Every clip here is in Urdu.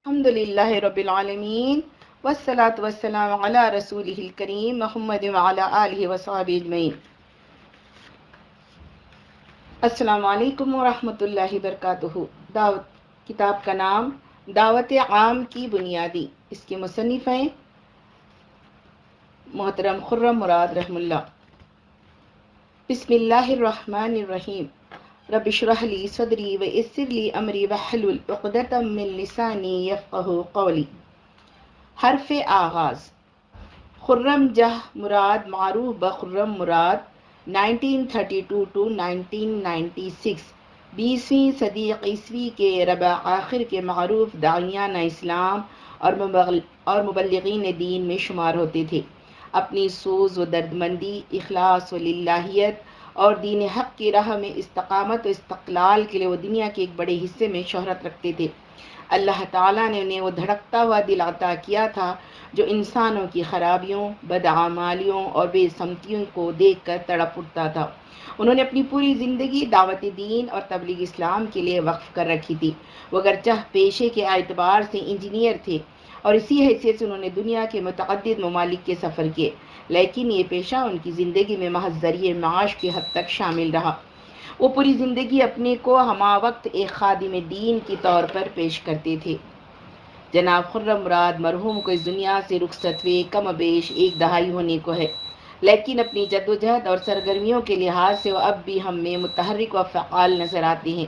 الحمدللہ رب العالمین والصلاة والسلام علی رسولہ الکریم محمد وعلی آلہ وصحبہ اجمعین۔ السلام علیکم ورحمۃ اللہ وبرکاتہ۔ دعوت کتاب کا نام دعوت عام کی بنیادی، اس کے مصنف ہیں محترم خرم مراد رحم اللہ۔ بسم اللہ الرحمن الرحیم۔ رب اشرح لی صدری ویسر لی امری واحلل عقدۃ من لسانی یفقہوا قولی۔ حرف آغاز۔ خرم جہ مراد معروف بخرم مراد 1932 to 1996 20ویں صدی عیسوی کے ربع آخر کے معروف داعیان اسلام اور مبلغین دین میں شمار ہوتے تھے۔ اپنی سوز و دردمندی، اخلاص و للہیت اور دین حق کی راہ میں استقامت و استقلال کے لیے وہ دنیا کے ایک بڑے حصے میں شہرت رکھتے تھے۔ اللہ تعالیٰ نے انہیں وہ دھڑکتا ہوا دل عطا کیا تھا جو انسانوں کی خرابیوں، بدعمالیوں اور بے سمتیوں کو دیکھ کر تڑپ اٹھتا تھا۔ انہوں نے اپنی پوری زندگی دعوت دین اور تبلیغ اسلام کے لیے وقف کر رکھی تھی۔ وہ اگرچہ پیشے کے اعتبار سے انجینئر تھے اور اسی حیثیت سے انہوں نے دنیا کے متعدد ممالک کے سفر کیے، لیکن یہ پیشہ ان کی زندگی میں محض ذریعہ معاش کی حد تک شامل رہا۔ وہ پوری زندگی اپنے کو ہمہ وقت ایک خادم دین کی طور پر پیش کرتے تھے۔ جناب خرم مراد مرحوم کو اس دنیا سے رخصت ہوئے کم و بیش ایک دہائی ہونے کو ہے، لیکن اپنی جدوجہد اور سرگرمیوں کے لحاظ سے وہ اب بھی ہم میں متحرک و فعال نظر آتے ہیں۔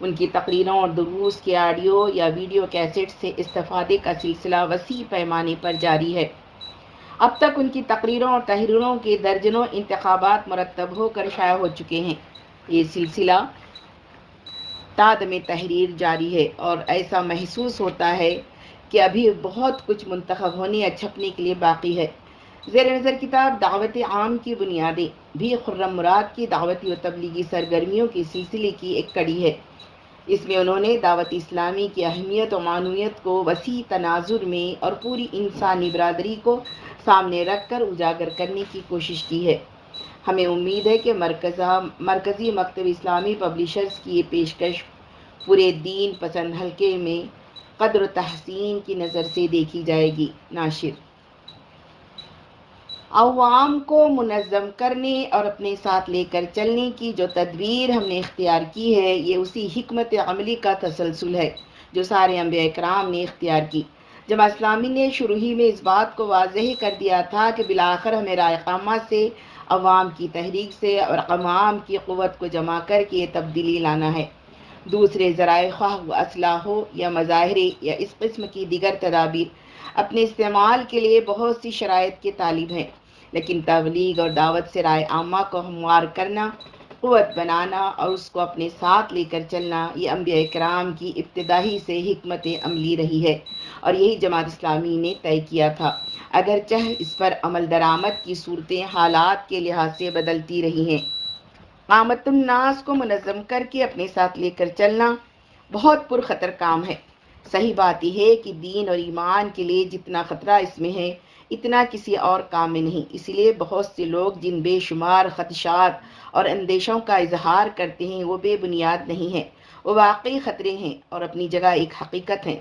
ان کی تقریروں اور دروس کے آڈیو یا ویڈیو کیسٹ سے استفادے کا سلسلہ وسیع پیمانے پر جاری ہے۔ اب تک ان کی تقریروں اور تحریروں کے درجنوں انتخابات مرتب ہو کر شائع ہو چکے ہیں۔ یہ سلسلہ تعداد میں تحریر جاری ہے اور ایسا محسوس ہوتا ہے کہ ابھی بہت کچھ منتخب ہونے یا چھپنے کے لیے باقی ہے۔ زیر نظر کتاب دعوت عام کی بنیادیں بھی خرم مراد کی دعوتی و تبلیغی سرگرمیوں کے سلسلے کی ایک کڑی ہے۔ اس میں انہوں نے دعوت اسلامی کی اہمیت و معنویت کو وسیع تناظر میں اور پوری انسانی برادری کو سامنے رکھ کر اجاگر کرنے کی کوشش کی ہے۔ ہمیں امید ہے کہ مرکزی مکتب اسلامی پبلشرز کی یہ پیشکش پورے دین پسند حلقے میں قدر و تحسین کی نظر سے دیکھی جائے گی۔ ناشر: عوام کو منظم کرنے اور اپنے ساتھ لے کر چلنے کی جو تدبیر ہم نے اختیار کی ہے، یہ اسی حکمت عملی کا تسلسل ہے جو سارے انبیاء کرام نے اختیار کی۔ جماعت اسلامی نے شروع ہی میں اس بات کو واضح کر دیا تھا کہ بالآخر ہمیں رائے عامہ سے، عوام کی تحریک سے اور عوام کی قوت کو جمع کر کے یہ تبدیلی لانا ہے۔ دوسرے ذرائع، خواہ وہ اسلحہ ہو یا مظاہرے یا اس قسم کی دیگر تدابیر، اپنے استعمال کے لیے بہت سی شرائط کے طالب ہیں، لیکن تبلیغ اور دعوت سے رائے عامہ کو ہموار کرنا، قوت بنانا اور اس کو اپنے ساتھ لے کر چلنا، یہ انبیاء کرام کی ابتدائی سے حکمت عملی رہی ہے اور یہی جماعت اسلامی نے طے کیا تھا، اگرچہ اس پر عمل درآمد کی صورتیں حالات کے لحاظ سے بدلتی رہی ہیں۔ عامت الناس کو منظم کر کے اپنے ساتھ لے کر چلنا بہت پرخطر کام ہے۔ صحیح بات یہ ہے کہ دین اور ایمان کے لیے جتنا خطرہ اس میں ہے، اتنا کسی اور کام میں نہیں۔ اسی لیے بہت سے لوگ جن بے شمار خدشات اور اندیشوں کا اظہار کرتے ہیں وہ بے بنیاد نہیں ہیں، وہ واقعی خطرے ہیں اور اپنی جگہ ایک حقیقت ہیں۔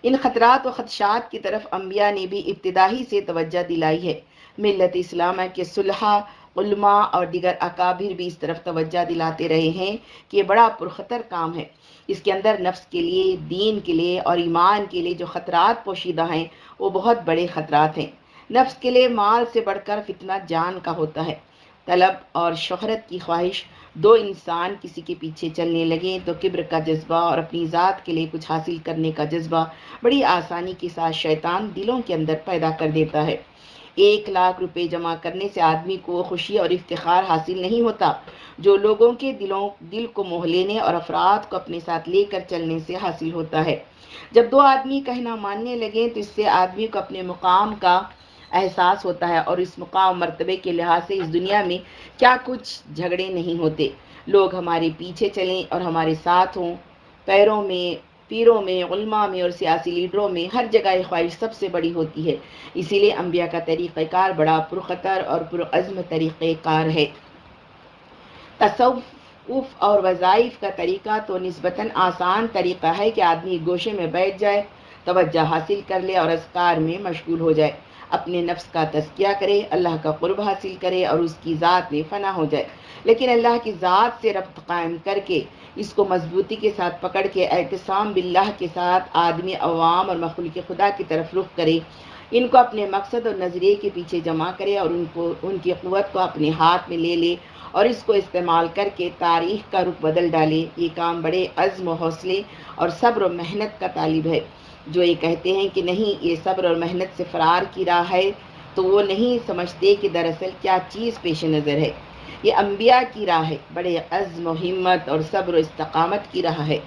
ان خطرات و خدشات کی طرف انبیاء نے بھی ابتدائی سے توجہ دلائی ہے۔ ملت اسلامیہ کے صلحاء، علماء اور دیگر اکابر بھی اس طرف توجہ دلاتے رہے ہیں کہ یہ بڑا پرخطر کام ہے۔ اس کے اندر نفس کے لیے، دین کے لیے اور ایمان کے لیے جو خطرات پوشیدہ ہیں وہ بہت بڑے خطرات ہیں۔ نفس کے لیے مال سے بڑھ کر فتنہ جان کا ہوتا ہے۔ طلب اور شہرت کی خواہش، دو انسان کسی کے پیچھے چلنے لگیں تو کبر کا جذبہ اور اپنی ذات کے لیے کچھ حاصل کرنے کا جذبہ بڑی آسانی کے ساتھ شیطان دلوں کے اندر پیدا کر دیتا ہے۔ 1,00,000 روپے جمع کرنے سے آدمی کو خوشی اور افتخار حاصل نہیں ہوتا، جو لوگوں کے دل کو موہ لینے اور افراد کو اپنے ساتھ لے کر چلنے سے حاصل ہوتا ہے۔ جب دو آدمی کہنا ماننے لگیں تو اس سے آدمی کو اپنے مقام کا احساس ہوتا ہے اور اس مقام مرتبے کے لحاظ سے اس دنیا میں کیا کچھ جھگڑے نہیں ہوتے۔ لوگ ہمارے پیچھے چلیں اور ہمارے ساتھ ہوں، پیروں میں، علماء میں اور سیاسی لیڈروں میں، ہر جگہ یہ خواہش سب سے بڑی ہوتی ہے۔ اسی لیے انبیاء کا طریقہ کار بڑا پرخطر اور پرعزم طریقہ کار ہے۔ تصوف اور وظائف کا طریقہ تو نسبتاً آسان طریقہ ہے کہ آدمی گوشے میں بیٹھ جائے، توجہ حاصل کر لے اور اذکار میں مشغول ہو جائے، اپنے نفس کا تزکیہ کرے، اللہ کا قرب حاصل کرے اور اس کی ذات میں فنا ہو جائے۔ لیکن اللہ کی ذات سے ربط قائم کر کے اس کو مضبوطی کے ساتھ پکڑ کے اعتصام باللہ کے ساتھ آدمی عوام اور مخلوق خدا کی طرف رخ کرے، ان کو اپنے مقصد اور نظریے کے پیچھے جمع کرے اور ان کی قوت کو اپنے ہاتھ میں لے لے اور اس کو استعمال کر کے تاریخ کا رخ بدل ڈالے۔ یہ کام بڑے عزم و حوصلے اور صبر و محنت کا طالب ہے۔ جو یہ کہتے ہیں کہ نہیں یہ صبر اور محنت سے فرار کی راہ ہے، تو وہ نہیں سمجھتے کہ دراصل کیا چیز پیش نظر ہے۔ یہ انبیاء کی راہ ہے، بڑے عزم و ہمت اور صبر و استقامت کی راہ ہے۔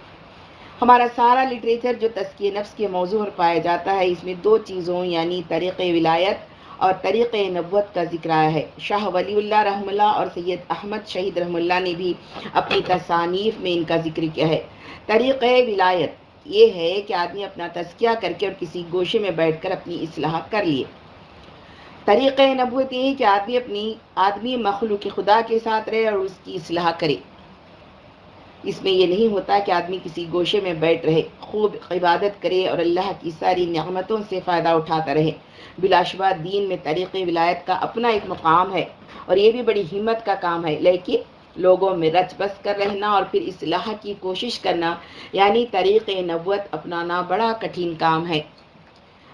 ہمارا سارا لٹریچر جو تزکیہ نفس کے موضوع پر پایا جاتا ہے، اس میں دو چیزوں یعنی طریق ولایت اور طریق نبوت کا ذکر آیا ہے۔ شاہ ولی اللہ رحمہ اللہ اور سید احمد شہید رحمہ اللہ نے بھی اپنی تصانیف میں ان کا ذکر کیا ہے۔ طریق ولایت یہ ہے کہ آدمی اپنا تزکیہ کر کے اور کسی گوشے میں بیٹھ کر اپنی اصلاح کر لیے۔ طریق نبوت یہ ہے کہ آدمی مخلوق خدا کے ساتھ رہے اور اس کی اصلاح کرے۔ اس میں یہ نہیں ہوتا کہ آدمی کسی گوشے میں بیٹھ رہے، خوب عبادت کرے اور اللہ کی ساری نعمتوں سے فائدہ اٹھاتا رہے۔ بلا شبہ دین میں طریق ولایت کا اپنا ایک مقام ہے اور یہ بھی بڑی ہمت کا کام ہے، لیکن لوگوں میں رچ بس کر رہنا اور پھر اصلاح کی کوشش کرنا یعنی طریق نبوت اپنانا بڑا کٹھن کام ہے۔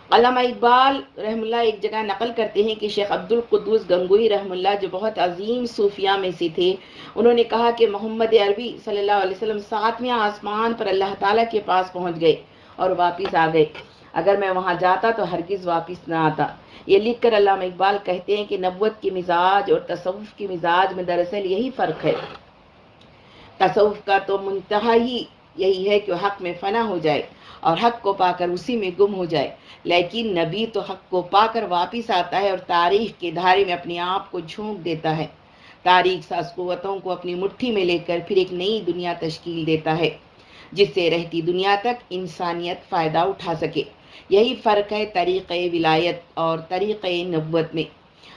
علامہ اقبال رحم اللہ ایک جگہ نقل کرتے ہیں کہ شیخ عبد القدوس گنگوئی رحم اللہ جو بہت عظیم صوفیاء میں سے تھے، انہوں نے کہا کہ محمد عربی صلی اللہ علیہ وسلم 7ویں آسمان پر اللہ تعالیٰ کے پاس پہنچ گئے اور واپس آ گئے، اگر میں وہاں جاتا تو ہرگز واپس نہ آتا۔ یہ لکھ کر علامہ اقبال کہتے ہیں کہ نبوت کے مزاج اور تصوف کے مزاج میں دراصل یہی فرق ہے۔ تصوف کا تو منتہا ہی یہی ہے کہ حق میں فنا ہو جائے اور حق کو پا کر اسی میں گم ہو جائے، لیکن نبی تو حق کو پا کر واپس آتا ہے اور تاریخ کے دھارے میں اپنے آپ کو جھونک دیتا ہے، تاریخ ساز قوتوں کو اپنی مٹھی میں لے کر پھر ایک نئی دنیا تشکیل دیتا ہے جس سے رہتی دنیا تک انسانیت فائدہ اٹھا سکے۔ یہی فرق ہے طریق ولایت اور طریق نبوت میں۔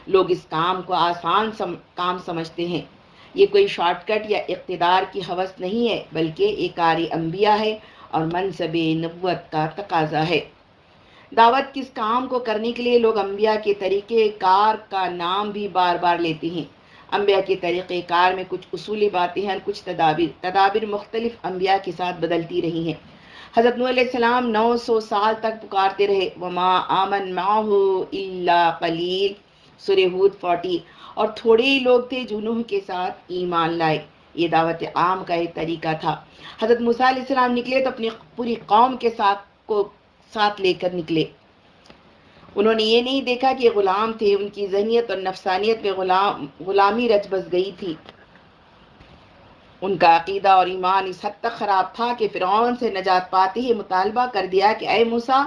لوگ اس کام کو آسان کام سمجھتے ہیں۔ یہ کوئی شارٹ کٹ یا اقتدار کی ہوس نہیں ہے، بلکہ ایک کار انبیاء ہے اور منصب نبوت کا تقاضا ہے۔ دعوت کس کام کو کرنے کے لیے لوگ انبیاء کے طریقہ کار کا نام بھی بار بار لیتے ہیں۔ انبیاء کے طریقہ کار میں کچھ اصولی باتیں ہیں اور کچھ تدابیر مختلف انبیاء کے ساتھ بدلتی رہی ہیں۔ حضرت نوح علیہ السلام 900 سال تک پکارتے رہے، وما آمن معہ الا قلیل، سورہ ہود 40، اور تھوڑے ہی لوگ تھے جو نوح کے ساتھ ایمان لائے۔ یہ دعوت عام کا ایک طریقہ تھا۔ حضرت موسیٰ علیہ السلام نکلے تو اپنی پوری قوم کے ساتھ لے کر نکلے۔ انہوں نے یہ نہیں دیکھا کہ غلام تھے، ان کی ذہنیت اور نفسانیت میں غلامی رچ بس گئی تھی۔ ان کا عقیدہ اور ایمان اس حد تک خراب تھا کہ فرعون سے نجات پاتے ہی مطالبہ کر دیا کہ اے موسیٰ،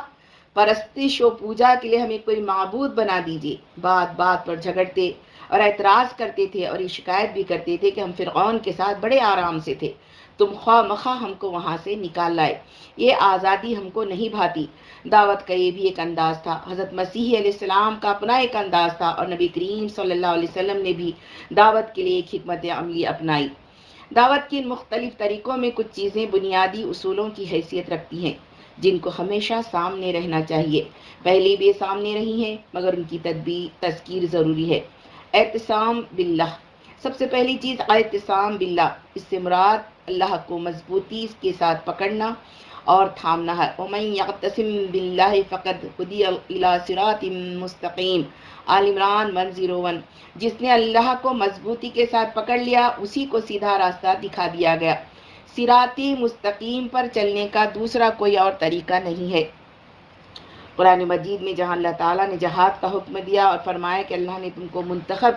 پرستش و پوجا کے لیے ہمیں کوئی معبود بنا دیجیے۔ بات بات پر جھگڑتے اور اعتراض کرتے تھے اور یہ شکایت بھی کرتے تھے کہ ہم فرعون کے ساتھ بڑے آرام سے تھے، تم خواہ مخواہ ہم کو وہاں سے نکال لائے، یہ آزادی ہم کو نہیں بھاتی۔ دعوت کا یہ بھی ایک انداز تھا۔ حضرت مسیح علیہ السلام کا اپنا ایک انداز تھا اور نبی کریم صلی اللہ علیہ وسلم نے بھی دعوت کے لیے ایک حکمت عملی اپنائی۔ دعوت کے ان مختلف طریقوں میں کچھ چیزیں بنیادی اصولوں کی حیثیت رکھتی ہیں جن کو ہمیشہ سامنے رہنا چاہیے۔ پہلے بھی سامنے رہی ہیں مگر ان کی تذکیر ضروری ہے۔ اعتصام باللہ، سب سے پہلی چیز اعتصام باللہ، اس سے مراد اللہ کو مضبوطی کے ساتھ پکڑنا اور تھامنا ہے۔ وَمَن يَعْتَصِم بِاللَّهِ فَقَدْ هُدِيَ إِلَىٰ صِرَاطٍ مُّسْتَقِيمٍ، آل عمران 101۔ جس نے اللہ کو مضبوطی کے ساتھ پکڑ لیا اسی کو سیدھا راستہ دکھا دیا گیا۔ صراط مستقیم پر چلنے کا دوسرا کوئی اور طریقہ نہیں ہے۔ قرآن مجید میں جہاں اللہ تعالیٰ نے جہاد کا حکم دیا اور فرمایا کہ اللہ نے تم کو منتخب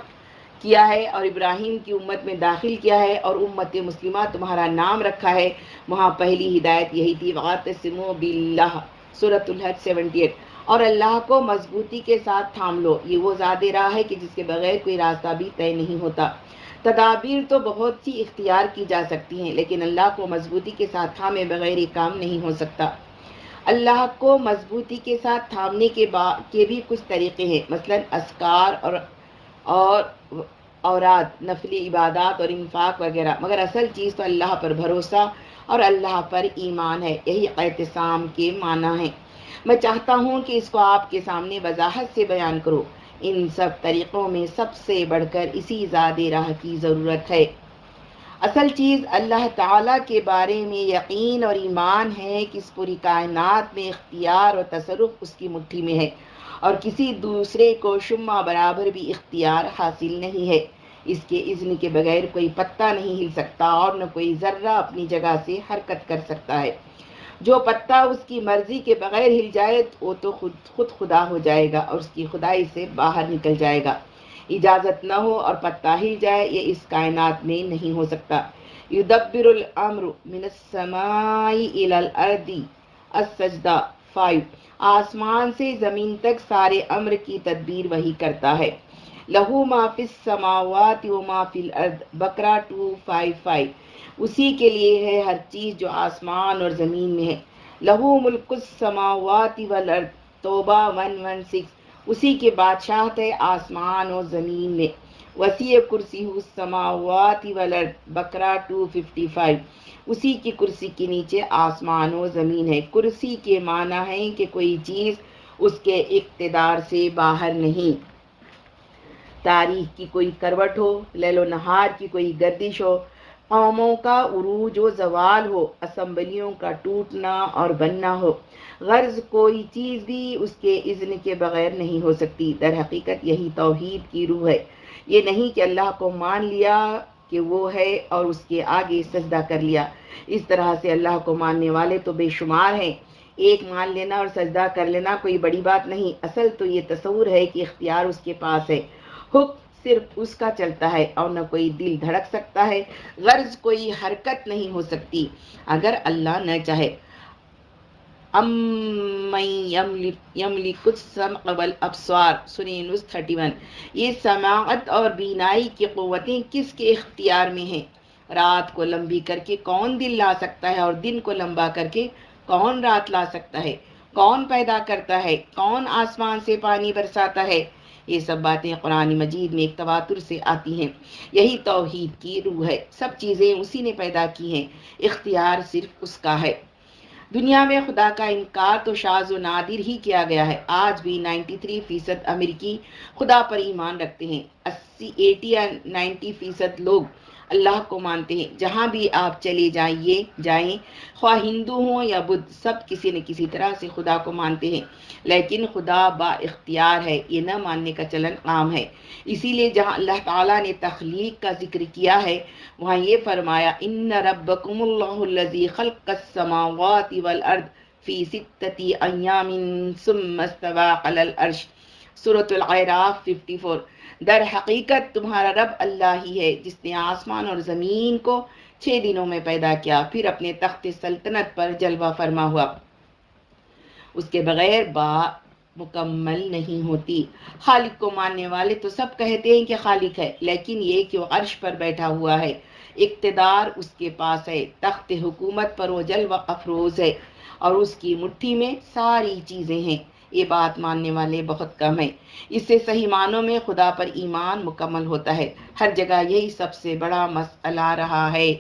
کیا ہے اور ابراہیم کی امت میں داخل کیا ہے اور امت مسلمہ تمہارا نام رکھا ہے، وہاں پہلی ہدایت یہی تھی، وَاعْتَصِمُوا بِاللَّهِ، سورۃ الحج 78، اور اللہ کو مضبوطی کے ساتھ تھام لو۔ یہ وہ ذات راہ ہے کہ جس کے بغیر کوئی راستہ بھی طے نہیں ہوتا۔ تدابیر تو بہت سی اختیار کی جا سکتی ہیں لیکن اللہ کو مضبوطی کے ساتھ تھامے بغیر یہ کام نہیں ہو سکتا۔ اللہ کو مضبوطی کے ساتھ تھامنے کے بھی کچھ طریقے ہیں، مثلا اذکار اور اوراد، نفلی عبادات اور انفاق وغیرہ، مگر اصل چیز تو اللہ پر بھروسہ اور اللہ پر ایمان ہے۔ یہی اعتصام کے معنی ہے۔ میں چاہتا ہوں کہ اس کو آپ کے سامنے وضاحت سے بیان کرو۔ ان سب طریقوں میں سب سے بڑھ کر اسی ذات راہ کی ضرورت ہے۔ اصل چیز اللہ تعالیٰ کے بارے میں یقین اور ایمان ہے کہ اس پوری کائنات میں اختیار اور تصرف اس کی مٹھی میں ہے، اور کسی دوسرے کو شمع برابر بھی اختیار حاصل نہیں ہے۔ اس کے اذن کے بغیر کوئی پتا نہیں ہل سکتا اور نہ کوئی ذرہ اپنی جگہ سے حرکت کر سکتا ہے۔ جو پتا اس کی مرضی کے بغیر ہل جائے وہ تو خود خدا ہو جائے گا اور اس کی خدائی سے باہر نکل جائے گا۔ اجازت نہ ہو اور پتا ہل جائے، یہ اس کائنات میں نہیں ہو سکتا۔ یدبر الامر من السماء الى الارض، السجدہ 5۔ آسمان سے زمین تک سارے امر کی تدبیر وہی کرتا ہے۔ لہو ما فی السماوات و ما فی الارض، بقرہ 2:5۔ اسی کے لیے ہے ہر چیز جو آسمان اور زمین میں ہے۔ لہو ملک السماوات والارض، توبہ 1:16۔ اسی کے بادشاہت ہے آسمان اور زمین میں۔ وسیع کرسی السماوات والارض، بقرہ 2:55۔ اسی کی کرسی کے نیچے آسمان و زمین ہے۔ کرسی کے معنی ہے کہ کوئی چیز اس کے اقتدار سے باہر نہیں۔ تاریخ کی کوئی کروٹ ہو، لیل و نہار کی کوئی گردش ہو، قوموں کا عروج و زوال ہو، اسمبلیوں کا ٹوٹنا اور بننا ہو، غرض کوئی چیز بھی اس کے اذن کے بغیر نہیں ہو سکتی۔ در حقیقت یہی توحید کی روح ہے۔ یہ نہیں کہ اللہ کو مان لیا کہ وہ ہے اور اس کے آگے سجدہ کر لیا۔ اس طرح سے اللہ کو ماننے والے تو بے شمار ہیں۔ ایک مان لینا اور سجدہ کر لینا کوئی بڑی بات نہیں، اصل تو یہ تصور ہے کہ اختیار اس کے پاس ہے، حکم صرف اس کا چلتا ہے، اور نہ کوئی دل دھڑک سکتا ہے، غرض کوئی حرکت نہیں ہو سکتی اگر اللہ نہ چاہے۔ امن یملک السمع والابصار، سورہ یونس 31۔ یہ سماعت اور بینائی کی قوتیں کس کے اختیار میں ہیں؟ رات کو لمبی کر کے کون دن لا سکتا ہے، اور دن کو لمبا کر کے کون رات لا سکتا ہے؟ کون پیدا کرتا ہے؟ کون آسمان سے پانی برساتا ہے؟ یہ سب باتیں قرآن مجید میں ایک تواتر سے آتی ہیں۔ یہی توحید کی روح ہے۔ سب چیزیں اسی نے پیدا کی ہیں، اختیار صرف اس کا ہے۔ دنیا میں خدا کا انکار تو شاذ و نادر ہی کیا گیا ہے۔ آج بھی 93% امریکی خدا پر ایمان رکھتے ہیں۔ 80 یا 90% لوگ اللہ کو مانتے ہیں۔ جہاں بھی آپ چلے جائیں، خواہ ہندو ہوں یا بدھ، سب کسی نہ کسی طرح سے خدا کو مانتے ہیں، لیکن خدا با اختیار ہے، یہ نہ ماننے کا چلن عام ہے۔ اسی لیے جہاں اللہ تعالیٰ نے تخلیق کا ذکر کیا ہے، وہاں یہ فرمایا ان ربکم اللہ الذی خلق السماوات والارض فی 6 ایام ثم استوی علی العرش، سورۃ الاعراف 54۔ در حقیقت تمہارا رب اللہ ہی ہے جس نے آسمان اور زمین کو 6 دنوں میں پیدا کیا، پھر اپنے تخت سلطنت پر جلوہ فرما ہوا۔ اس کے بغیر بات مکمل نہیں ہوتی۔ خالق کو ماننے والے تو سب کہتے ہیں کہ خالق ہے، لیکن یہ کہ وہ عرش پر بیٹھا ہوا ہے، اقتدار اس کے پاس ہے، تخت حکومت پر وہ جلوہ افروز ہے، اور اس کی مٹھی میں ساری چیزیں ہیں، یہ بات ماننے والے بہت کم ہیں۔ اس سے صحیح معنوں میں خدا پر ایمان مکمل ہوتا ہے۔ ہر جگہ یہی سب سے بڑا مسئلہ رہا ہے۔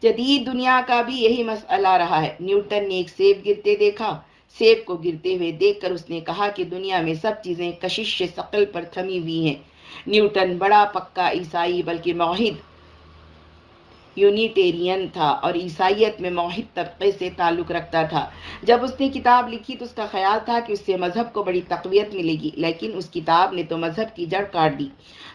جدید دنیا کا بھی یہی مسئلہ رہا ہے۔ نیوٹن نے ایک سیب گرتے دیکھا، سیب کو گرتے ہوئے دیکھ کر اس نے کہا کہ دنیا میں سب چیزیں کشش ثقل پر تھمی ہوئی ہیں۔ نیوٹن بڑا پکا عیسائی بلکہ موحد یونیٹیرین تھا اور عیسائیت میں موحد طبقے سے تعلق رکھتا تھا۔ جب اس نے کتاب لکھی تو اس کا خیال تھا کہ اس سے مذہب کو بڑی تقویت ملے گی، لیکن اس کتاب نے تو مذہب کی جڑ کاٹ دی۔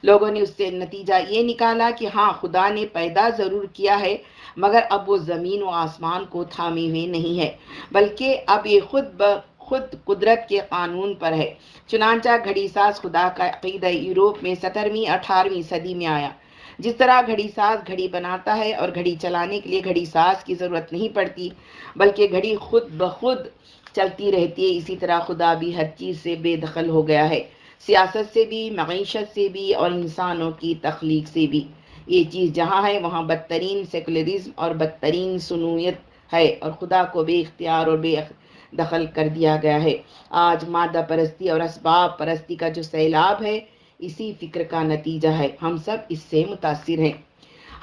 لوگوں نے اس سے نتیجہ یہ نکالا کہ ہاں خدا نے پیدا ضرور کیا ہے، مگر اب وہ زمین و آسمان کو تھامے ہوئے نہیں ہے، بلکہ اب یہ خود قدرت کے قانون پر ہے۔ چنانچہ گھڑی ساز خدا کا عقیدہ یورپ میں 17ویں 18ویں صدی میں آیا۔ جس طرح گھڑی ساز گھڑی بناتا ہے اور گھڑی چلانے کے لیے گھڑی ساز کی ضرورت نہیں پڑتی، بلکہ گھڑی خود بخود چلتی رہتی ہے، اسی طرح خدا بھی ہر چیز سے بے دخل ہو گیا ہے، سیاست سے بھی، معیشت سے بھی، اور انسانوں کی تخلیق سے بھی۔ یہ چیز جہاں ہے وہاں بدترین سیکولرزم اور بدترین سنویت ہے، اور خدا کو بے اختیار اور بے دخل کر دیا گیا ہے۔ آج مادہ پرستی اور اسباب پرستی کا جو سیلاب ہے، اسی فکر کا نتیجہ ہے۔ ہم سب اس سے متاثر ہیں۔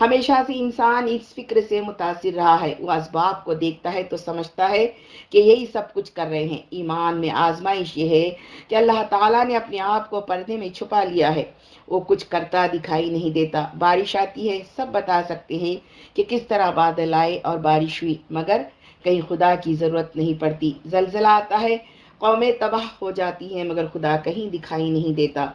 ہمیشہ سے انسان اس فکر سے متاثر رہا ہے، وہ اسباب کو دیکھتا ہے تو سمجھتا ہے کہ یہی سب کچھ کر رہے ہیں۔ ایمان میں آزمائش یہ ہے کہ اللہ تعالیٰ نے اپنے آپ کو پردے میں چھپا لیا ہے، وہ کچھ کرتا دکھائی نہیں دیتا۔ بارش آتی ہے، سب بتا سکتے ہیں کہ کس طرح بادل آئے اور بارش ہوئی، مگر کہیں خدا کی ضرورت نہیں پڑتی۔ زلزلہ آتا ہے، قومیں تباہ ہو جاتی ہیں، مگر خدا کہیں دکھائی نہیں دیتا۔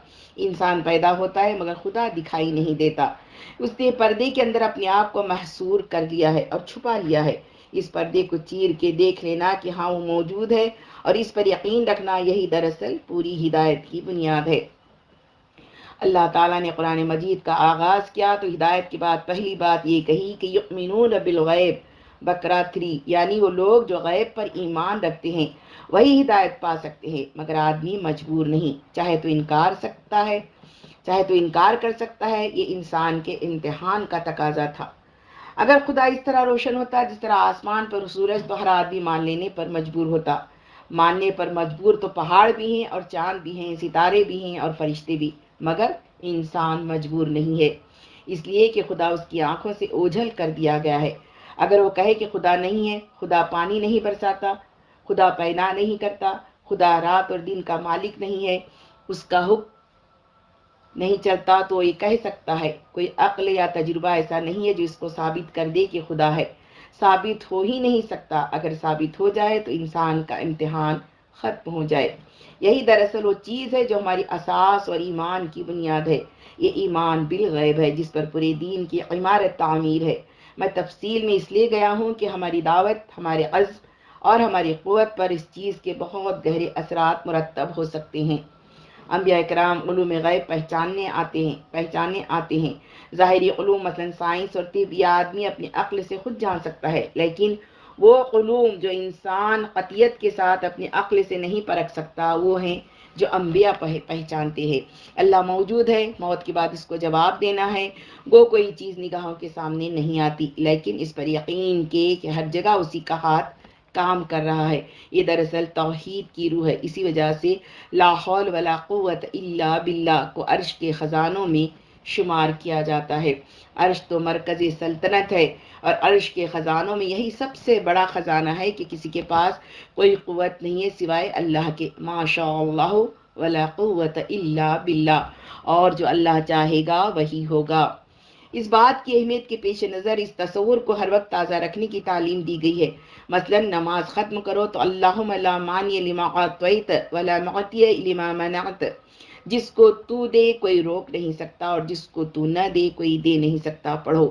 انسان پیدا ہوتا ہے مگر خدا دکھائی نہیں دیتا۔ اس نے پردے کے اندر اپنے آپ کو محصور کر لیا ہے اور چھپا لیا ہے۔ اس پردے کو چیر کے دیکھ لینا کہ ہاں وہ موجود ہے اور اس پر یقین رکھنا، یہی دراصل پوری ہدایت کی بنیاد ہے۔ اللہ تعالیٰ نے قرآن مجید کا آغاز کیا تو ہدایت کے بعد پہلی بات یہ کہی کہ یؤمنون بالغیب، بقرہ 3، یعنی وہ لوگ جو غیب پر ایمان رکھتے ہیں وہی ہدایت پا سکتے ہیں، مگر آدمی مجبور نہیں، چاہے تو انکار کر سکتا ہے۔ یہ انسان کے امتحان کا تقاضا تھا۔ اگر خدا اس طرح روشن ہوتا جس طرح آسمان پر سورج، تو ہر آدمی مان لینے پر مجبور ہوتا۔ ماننے پر مجبور تو پہاڑ بھی ہیں اور چاند بھی ہیں، ستارے بھی ہیں اور فرشتے بھی، مگر انسان مجبور نہیں ہے، اس لیے کہ خدا اس کی آنکھوں سے اوجھل کر دیا گیا ہے۔ اگر وہ کہے کہ خدا نہیں ہے، خدا پانی نہیں برساتا، خدا پیدا نہیں کرتا، خدا رات اور دن کا مالک نہیں ہے، اس کا حکم نہیں چلتا، تو یہ کہہ سکتا ہے۔ کوئی عقل یا تجربہ ایسا نہیں ہے جو اس کو ثابت کر دے کہ خدا ہے۔ ثابت ہو ہی نہیں سکتا۔ اگر ثابت ہو جائے تو انسان کا امتحان ختم ہو جائے۔ یہی دراصل وہ چیز ہے جو ہماری اساس اور ایمان کی بنیاد ہے۔ یہ ایمان بالغیب ہے جس پر پورے دین کی عمارت تعمیر ہے۔ میں تفصیل میں اس لیے گیا ہوں کہ ہماری دعوت، ہمارے عزم اور ہماری قوت پر اس چیز کے بہت گہرے اثرات مرتب ہو سکتے ہیں۔ انبیاء کرام علوم غیب پہچاننے آتے ہیں۔ ظاہری علوم مثلا سائنس اور طب یہ آدمی اپنی عقل سے خود جان سکتا ہے، لیکن وہ علوم جو انسان قطعیت کے ساتھ اپنی عقل سے نہیں پرکھ سکتا، وہ ہیں جو انبیاء پہچانتے ہیں۔ اللہ موجود ہے، موت کے بعد اس کو جواب دینا ہے، گو کوئی چیز نگاہوں کے سامنے نہیں آتی، لیکن اس پر یقین کہ ہر جگہ اسی کا ہاتھ کام کر رہا ہے۔ یہ دراصل توحید کی روح ہے۔ اسی وجہ سے لا حول ولا قوت الا باللہ کو عرش کے خزانوں میں شمار کیا جاتا ہے۔ عرش تو مرکز سلطنت ہے اور عرش کے خزانوں میں یہی سب سے بڑا خزانہ ہے کہ کسی کے پاس کوئی قوت نہیں ہے سوائے اللہ کے۔ ما شاء اللہ ولا قوت الا باللہ، اور جو اللہ چاہے گا وہی ہوگا۔ اس بات کی اہمیت کے پیش نظر اس تصور کو ہر وقت تازہ رکھنے کی تعلیم دی گئی ہے۔ مثلا نماز ختم کرو تو اللہم لا مانع لما اعطیت ولا معطی لما منعت، جس کو تو دے کوئی روک نہیں سکتا اور جس کو تو نہ دے کوئی دے نہیں سکتا، پڑھو۔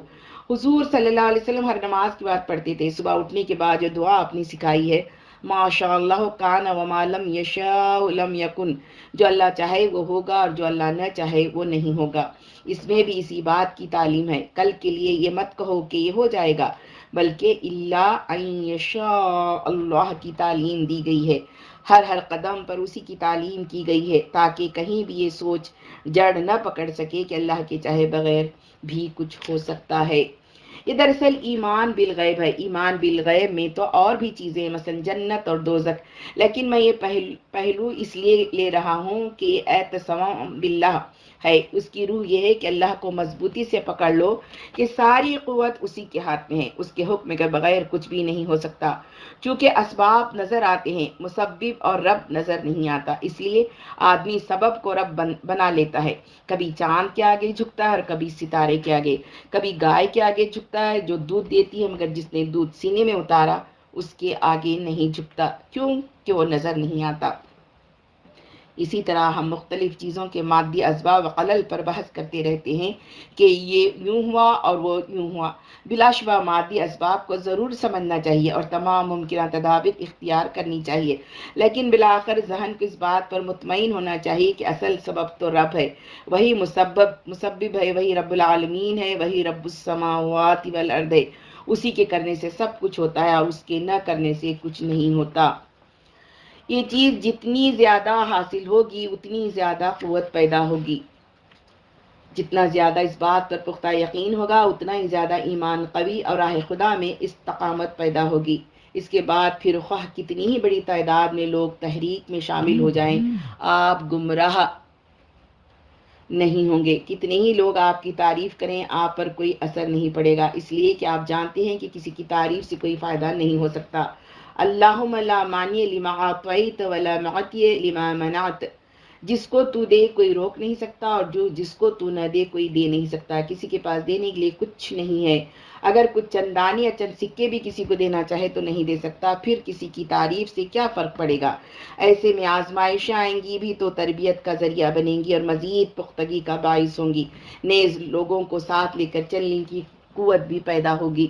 حضور صلی اللہ علیہ وسلم ہر نماز کے بعد پڑھتے تھے۔ صبح اٹھنے کے بعد جو دعا اپنی سکھائی ہے، ما شاء اللہ کان وما لم یشاء لم یکن، جو اللہ چاہے وہ ہوگا اور جو اللہ نہ چاہے وہ نہیں ہوگا۔ اس میں بھی اسی بات کی تعلیم ہے۔ کل کے لیے یہ مت کہو کہ یہ ہو جائے گا، بلکہ الا ان یشاء اللہ کی تعلیم دی گئی ہے۔ ہر قدم پر اسی کی تعلیم کی گئی ہے، تاکہ کہیں بھی یہ سوچ جڑ نہ پکڑ سکے کہ اللہ کے چاہے بغیر بھی کچھ ہو سکتا ہے۔ یہ دراصل ایمان بالغیب ہے۔ ایمان بالغیب میں تو اور بھی چیزیں مثلا جنت اور دوزخ، لیکن میں یہ پہلو اس لیے لے رہا ہوں کہ یہ اعتصام باللہ ہے۔ اس کی روح یہ ہے کہ اللہ کو مضبوطی سے پکڑ لو کہ ساری قوت اسی کے ہاتھ میں ہے، اس کے حکم کے بغیر کچھ بھی نہیں ہو سکتا۔ چونکہ اسباب نظر آتے ہیں، مسبب اور رب نظر نہیں آتا، اس لیے آدمی سبب کو رب بنا لیتا ہے۔ کبھی چاند کے آگے جھکتا ہے اور کبھی ستارے کے آگے، کبھی گائے کے آگے جھکتا ہے جو دودھ دیتی ہے، مگر جس نے دودھ سینے میں اتارا اس کے آگے نہیں جھکتا، کیوں کہ وہ نظر نہیں آتا۔ اسی طرح ہم مختلف چیزوں کے مادی اسباب علل پر بحث کرتے رہتے ہیں کہ یہ یوں ہوا اور وہ یوں ہوا۔ بلا شبہ مادی اسباب کو ضرور سمجھنا چاہیے اور تمام ممکنہ تدابیر اختیار کرنی چاہیے، لیکن بالآخر ذہن کو اس بات پر مطمئن ہونا چاہیے کہ اصل سبب تو رب ہے، وہی مسبب ہے، وہی رب العالمین ہے، وہی رب السماوات والارض ہے۔ اسی کے کرنے سے سب کچھ ہوتا ہے اور اس کے نہ کرنے سے کچھ نہیں ہوتا۔ یہ چیز جتنی زیادہ حاصل ہوگی اتنی زیادہ قوت پیدا ہوگی۔ جتنا زیادہ اس بات پر پختہ یقین ہوگا اتنا ہی زیادہ ایمان قوی اور راہ خدا میں استقامت پیدا ہوگی۔ اس کے بعد پھر خواہ کتنی ہی بڑی تعداد میں لوگ تحریک میں شامل ہو جائیں، آپ گمراہ نہیں ہوں گے۔ کتنے ہی لوگ آپ کی تعریف کریں، آپ پر کوئی اثر نہیں پڑے گا، اس لیے کہ آپ جانتے ہیں کہ کسی کی تعریف سے کوئی فائدہ نہیں ہو سکتا۔ اللہم لا مانی لما اعطیت ولا معطی لما منعت، جس کو تو دے کوئی روک نہیں سکتا، اور جس کو تو نہ دے کوئی دے نہیں سکتا۔ کسی کے پاس دینے کے لیے کچھ نہیں ہے، اگر کچھ چندانی یا چند سکے بھی کسی کو دینا چاہے تو نہیں دے سکتا، پھر کسی کی تعریف سے کیا فرق پڑے گا؟ ایسے میں آزمائشیں آئیں گی بھی تو تربیت کا ذریعہ بنیں گی اور مزید پختگی کا باعث ہوں گی، نیز لوگوں کو ساتھ لے کر چلنے کی قوت بھی پیدا ہوگی۔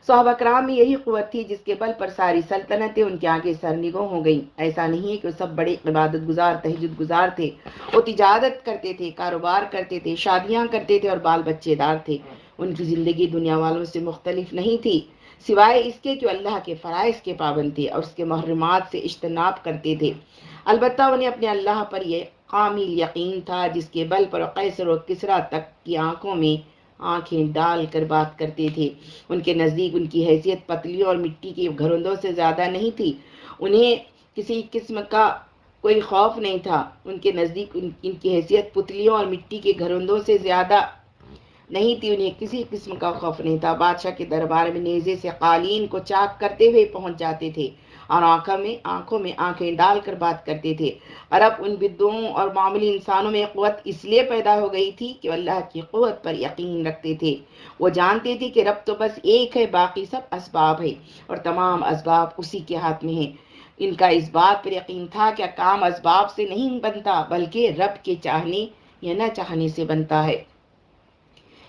صحابہ کرام میں یہی قوت تھی جس کے بل پر ساری سلطنتیں ان کے آگے سرنگوں ہو گئیں۔ ایسا نہیں ہے کہ وہ سب بڑے عبادت گزار تہجد گزار تھے، وہ تجارت کرتے تھے، کاروبار کرتے تھے، شادیاں کرتے تھے اور بال بچے دار تھے۔ ان کی زندگی دنیا والوں سے مختلف نہیں تھی، سوائے اس کے کہ اللہ کے فرائض کے پابند تھے اور اس کے محرمات سے اجتناب کرتے تھے۔ البتہ انہیں اپنے اللہ پر یہ کامل یقین تھا جس کے بل پر قیصر و کسریٰ تک کی آنکھوں میں آنکھیں ڈال کر بات کرتے تھے۔ ان کے نزدیک ان کی حیثیت پتلیوں اور مٹی کے گھرندوں سے زیادہ نہیں تھی، انہیں کسی قسم کا کوئی خوف نہیں تھا۔ ان کے نزدیک ان کی حیثیت پتلیوں اور مٹی کے گھرندوں سے زیادہ نہیں تھی، انہیں کسی قسم کا خوف نہیں تھا۔ بادشاہ کے دربار میں نیزے سے قالین کو چاک کرتے ہوئے پہنچ جاتے تھے اور آنکھوں میں آنکھیں ڈال کر بات کرتے تھے۔ اور اب ان بدعوں اور معمولی انسانوں میں قوت اس لیے پیدا ہو گئی تھی کہ وہ اللہ کی قوت پر یقین رکھتے تھے۔ وہ جانتے تھے کہ رب تو بس ایک ہے، باقی سب اسباب ہے اور تمام اسباب اسی کے ہاتھ میں ہیں۔ ان کا اس بات پر یقین تھا کہ کام اسباب سے نہیں بنتا بلکہ رب کے چاہنے یا نہ چاہنے سے بنتا ہے۔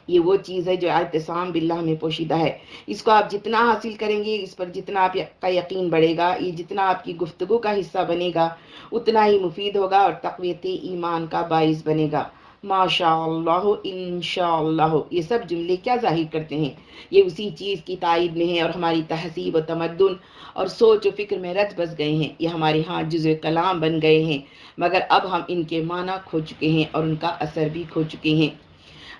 یہ وہ چیز ہے جو اعتصام باللہ میں پوشیدہ ہے۔ اس کو آپ جتنا حاصل کریں گے، اس پر جتنا آپ کا یقین بڑھے گا، یہ جتنا آپ کی گفتگو کا حصہ بنے گا، اتنا ہی مفید ہوگا اور تقویت ایمان کا باعث بنے گا۔ ماشاء اللہ، انشاءاللہ، یہ سب جملے کیا ظاہر کرتے ہیں؟ یہ اسی چیز کی تائید میں ہے اور ہماری تہذیب و تمدن اور سوچ و فکر میں رچ بس گئے ہیں۔ یہ ہمارے ہاں جزو کلام بن گئے ہیں، مگر اب ہم ان کے معنی کھو چکے ہیں اور ان کا اثر بھی کھو چکے ہیں۔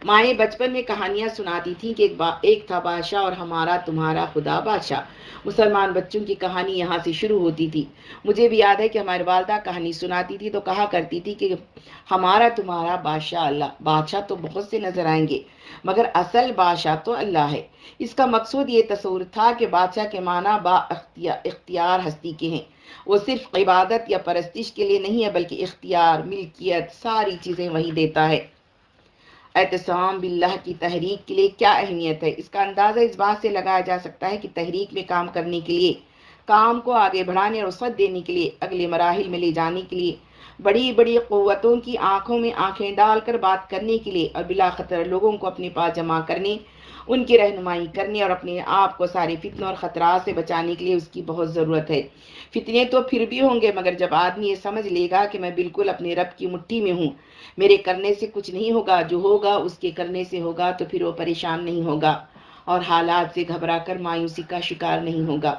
مائیں بچپن میں کہانیاں سناتی تھیں کہ ایک تھا بادشاہ اور ہمارا تمہارا خدا بادشاہ۔ مسلمان بچوں کی کہانی یہاں سے شروع ہوتی تھی۔ مجھے بھی یاد ہے کہ ہماری والدہ کہانی سناتی تھی تو کہا کرتی تھی کہ ہمارا تمہارا بادشاہ اللہ۔ بادشاہ تو بہت سے نظر آئیں گے مگر اصل بادشاہ تو اللہ ہے۔ اس کا مقصود یہ تصور تھا کہ بادشاہ کے معنی با اختیار ہستی کے ہیں، وہ صرف عبادت یا پرستش کے لیے نہیں ہے بلکہ اختیار، ملکیت، ساری چیزیں وہی دیتا ہے۔ اعتصام باللہ کی تحریک کے لیے کیا اہمیت ہے؟ اس کا اندازہ اس بات سے لگایا جا سکتا ہے کہ تحریک میں کام کرنے کے لیے، کام کو آگے بڑھانے اور وسعت دینے کے لیے، اگلے مراحل میں لے جانے کے لیے، بڑی بڑی قوتوں کی آنکھوں میں آنکھیں ڈال کر بات کرنے کے لیے اور بلا خطر لوگوں کو اپنے پاس جمع کرنے، ان کی رہنمائی کرنے اور اپنے آپ کو سارے فتنوں اور خطرات سے بچانے کے لیے اس کی بہت ضرورت ہے۔ فتنے تو پھر بھی ہوں گے مگر جب آدمی یہ سمجھ لے گا کہ میں بالکل اپنے رب کی مٹھی میں ہوں، میرے کرنے سے کچھ نہیں ہوگا، جو ہوگا اس کے کرنے سے ہوگا، تو پھر وہ پریشان نہیں ہوگا اور حالات سے گھبرا کر مایوسی کا شکار نہیں ہوگا۔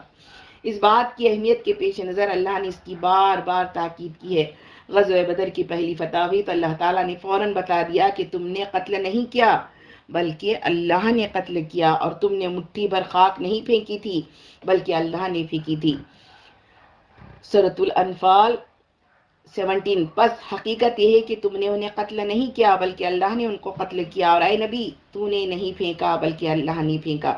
اس بات کی اہمیت کے پیش نظر اللہ نے اس کی بار بار تاکید کی ہے۔ غزوہ بدر کی پہلی فتح ہوئی تو اللہ تعالیٰ نے فوراً بتا دیا کہ تم نے قتل نہیں کیا بلکہ اللہ نے قتل کیا، اور تم نے مٹھی بھر خاک نہیں پھینکی تھی بلکہ اللہ نے پھینکی تھی۔ سورۃ الانفال 17۔ پس حقیقت یہ ہے کہ تم نے انہیں قتل نہیں کیا بلکہ اللہ نے ان کو قتل کیا، اور اے نبی تو نے نہیں پھینکا بلکہ اللہ نے پھینکا۔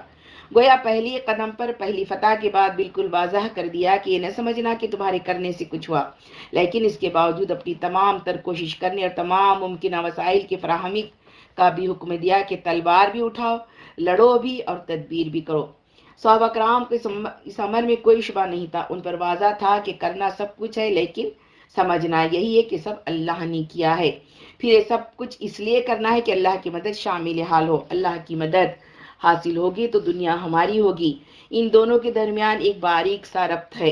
گویا پہلی قدم پر پہلی فتح کے بعد بالکل واضح کر دیا کہ یہ نہ سمجھنا کہ تمہارے کرنے سے کچھ ہوا، لیکن اس کے باوجود اپنی تمام تر کوشش کرنے اور تمام ممکنہ وسائل کی فراہمی کا بھی حکم دیا کہ تلوار بھی اٹھاؤ، لڑو بھی اور تدبیر بھی کرو۔ صحابہ کرام کو اس امر میں کوئی شبہ نہیں تھا، ان پر واضح تھا کہ کرنا سب کچھ ہے لیکن سمجھنا یہی ہے کہ سب اللہ نے کیا ہے۔ پھر یہ سب کچھ اس لیے کرنا ہے کہ اللہ کی مدد شامل حال ہو۔ اللہ کی مدد حاصل ہوگی تو دنیا ہماری ہوگی، ان دونوں کے درمیان ایک باریک سا ربط ہے۔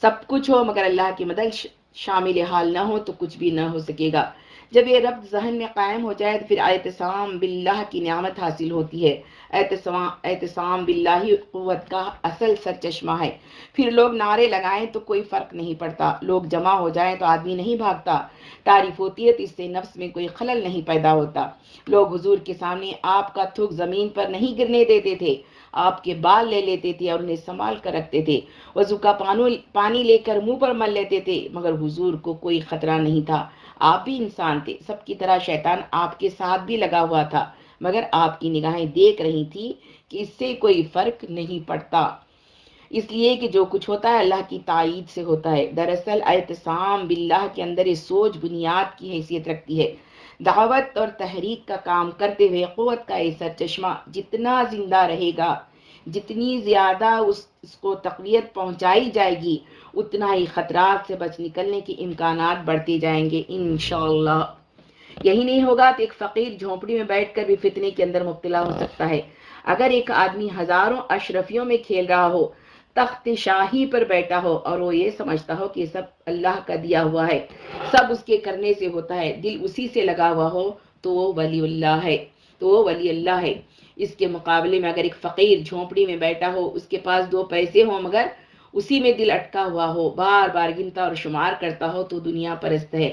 سب کچھ ہو مگر اللہ کی مدد شامل حال نہ ہو تو کچھ بھی نہ ہو سکے گا۔ جب یہ ربط ذہن میں قائم ہو جائے تو پھر اعتصام باللہ کی نعمت حاصل ہوتی ہے۔ اعتصام باللہ قوت کا اصل سرچشمہ ہے۔ پھر لوگ نعرے لگائیں تو کوئی فرق نہیں پڑتا، لوگ جمع ہو جائیں تو آدمی نہیں بھاگتا، تعریف ہوتی ہے تو اس سے نفس میں کوئی خلل نہیں پیدا ہوتا۔ لوگ حضور کے سامنے آپ کا تھوک زمین پر نہیں گرنے دیتے تھے، آپ کے بال لے لیتے تھے اور انہیں سنبھال کر رکھتے تھے، وضو کا پانی لے کر منہ پر مل لیتے تھے، مگر حضور کو کوئی خطرہ نہیں تھا۔ آپ بھی انسان شیطان تھے، سب کی طرح شیطان آپ کے ساتھ بھی لگا ہوا تھا، مگر آپ کی نگاہیں دیکھ رہی تھی کہ اس سے کوئی فرق نہیں پڑتا، اس لیے کہ جو کچھ ہوتا ہے اللہ کی تائید سے ہوتا ہے۔ دراصل اعتصام باللہ کے اندر یہ سوچ بنیاد کی حیثیت رکھتی ہے۔ دعوت اور تحریک کا کام کرتے ہوئے قوت کا یہ سرچشمہ جتنا زندہ رہے گا، جتنی زیادہ اس کو تقویت پہنچائی جائے گی، اتنا ہی خطرات سے بچ نکلنے کے امکانات بڑھتے جائیں گے انشاءاللہ۔ یہی نہیں ہوگا تو ایک فقیر جھونپڑی میں بیٹھ کر بھی فتنے کے اندر مبتلا ہو سکتا ہے۔ اگر ایک آدمی ہزاروں اشرفیوں میں کھیل رہا ہو، تخت شاہی پر بیٹھا ہو، اور وہ یہ سمجھتا ہو کہ سب اللہ کا دیا ہوا ہے، سب اس کے کرنے سے ہوتا ہے، دل اسی سے لگا ہوا ہو، تو وہ ولی اللہ ہے۔ اس کے مقابلے میں اگر ایک فقیر جھونپڑی میں بیٹھا ہو، اس کے پاس 2 پیسے ہوں مگر اسی میں دل اٹکا ہوا ہو، بار بار گنتا اور شمار کرتا ہو، تو دنیا پرست ہے۔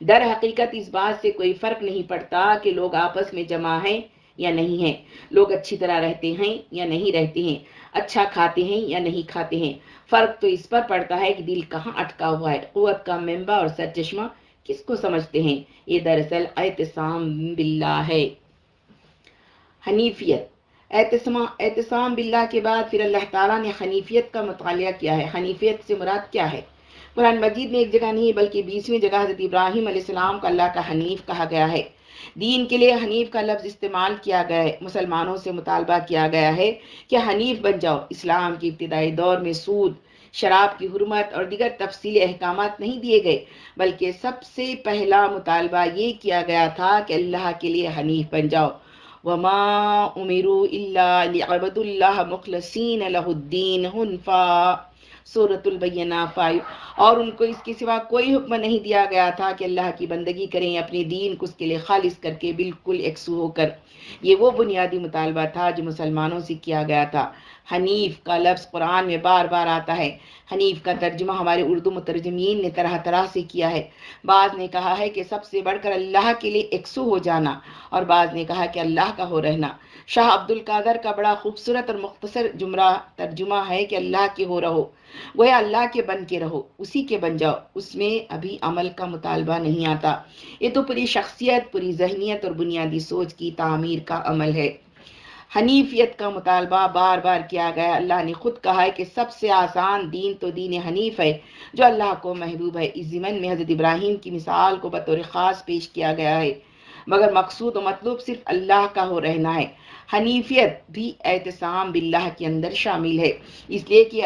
در حقیقت اس بات سے کوئی فرق نہیں پڑتا کہ لوگ آپس میں جمع ہیں یا نہیں ہیں، لوگ اچھی طرح رہتے ہیں یا نہیں رہتے ہیں، اچھا کھاتے ہیں یا نہیں کھاتے ہیں، فرق تو اس پر پڑتا ہے کہ دل کہاں اٹکا ہوا ہے، قوت کا منبع اور سرچشمہ کس کو سمجھتے ہیں۔ یہ دراصل اعتصام باللہ ہے۔ حنیفیت۔ اعتصام باللہ کے بعد پھر اللہ تعالیٰ نے حنیفیت کا مطالعہ کیا ہے۔ حنیفیت سے مراد کیا ہے؟ قرآن مجید میں ایک جگہ نہیں بلکہ 20ویں جگہ حضرت ابراہیم علیہ السلام کو اللہ کا حنیف کہا گیا ہے۔ دین کے لیے حنیف کا لفظ استعمال کیا گیا ہے۔ مسلمانوں سے مطالبہ کیا گیا ہے کہ حنیف بن جاؤ۔ اسلام کے ابتدائی دور میں سود، شراب کی حرمت اور دیگر تفصیلی احکامات نہیں دیے گئے، بلکہ سب سے پہلا مطالبہ یہ کیا گیا تھا کہ اللہ کے لیے حنیف بن جاؤ۔ وَمَا أُمِرُوا إِلَّا لِيَعْبُدُوا اللَّهَ مُخْلِصِينَ لَهُ الدِّينَ حُنَفَاءَ، سورۃ البینہ 5۔ اور ان کو اس کے سوا کوئی حکم نہیں دیا گیا تھا کہ اللہ کی بندگی کریں، اپنے دین کو اس کے لیے خالص کر کے بالکل یکسو ہو کر۔ یہ وہ بنیادی مطالبہ تھا جو مسلمانوں سے کیا گیا تھا۔ حنیف کا لفظ قرآن میں بار بار آتا ہے۔ حنیف کا ترجمہ ہمارے اردو مترجمین نے طرح طرح سے کیا ہے۔ بعض نے کہا ہے کہ سب سے بڑھ کر اللہ کے لیے یکسو ہو جانا، اور بعض نے کہا کہ اللہ کا ہو رہنا۔ شاہ عبد القادر کا بڑا خوبصورت اور مختصر جملہ ترجمہ ہے کہ اللہ کے ہو رہو، گویا اللہ کے بن کے رہو، اسی کے بن جاؤ، اس میں ابھی عمل کا مطالبہ نہیں آتا۔ یہ تو پوری شخصیت، پوری ذہنیت اور بنیادی سوچ کی تعمیر کا عمل ہے۔ حنیفیت کا مطالبہ بار بار کیا گیا۔ اللہ نے خود کہا ہے کہ سب سے آسان دین تو دین حنیف ہے جو اللہ کو محبوب ہے۔ اس ضمن میں حضرت ابراہیم کی مثال کو بطور خاص پیش کیا گیا ہے، مگر مقصود و مطلوب صرف اللہ کا ہو رہنا ہے۔ حنیفیت بھی اعتصام باللہ کے اندر شامل ہے، اس لیے کہ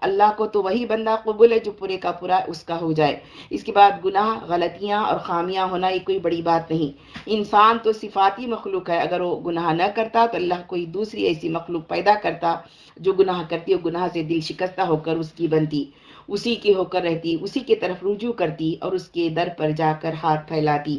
اللہ کو تو وہی بندہ قبول ہے جو پورے کا پورا اس کا ہو جائے۔ اس کے بعد گناہ، غلطیاں اور خامیاں ہونا یہ کوئی بڑی بات نہیں۔ انسان تو صفاتی مخلوق ہے، اگر وہ گناہ نہ کرتا تو اللہ کوئی دوسری ایسی مخلوق پیدا کرتا جو گناہ کرتی اور گناہ سے دل شکستہ ہو کر اس کی بنتی، اسی کی ہو کر رہتی، اسی کی طرف رجوع کرتی اور اس کے در پر جا کر ہاتھ پھیلاتی۔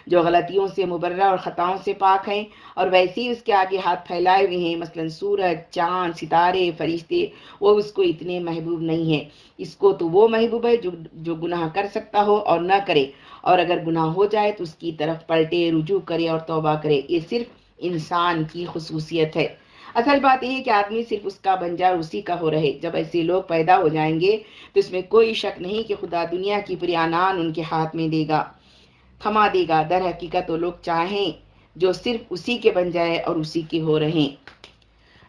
جو غلطیوں سے مبرہ اور خطاؤں سے پاک ہیں اور ویسے ہی اس کے آگے ہاتھ پھیلائے ہوئے ہیں، مثلا سورج، چاند، ستارے، فرشتے، وہ اس کو اتنے محبوب نہیں ہیں۔ اس کو تو وہ محبوب ہے جو گناہ کر سکتا ہو اور نہ کرے، اور اگر گناہ ہو جائے تو اس کی طرف پلٹے، رجوع کرے اور توبہ کرے۔ یہ صرف انسان کی خصوصیت ہے۔ اصل بات یہ ہے کہ آدمی صرف اس کا بن جائے اور اسی کا ہو رہے۔ جب ایسے لوگ پیدا ہو جائیں گے تو اس میں کوئی شک نہیں کہ خدا دنیا کی پوری عنان ان کے ہاتھ میں دے گا، تھما دے گا۔ در حقیقت وہ لوگ چاہیں جو صرف اسی کے بن جائے اور اسی کے ہو رہیں۔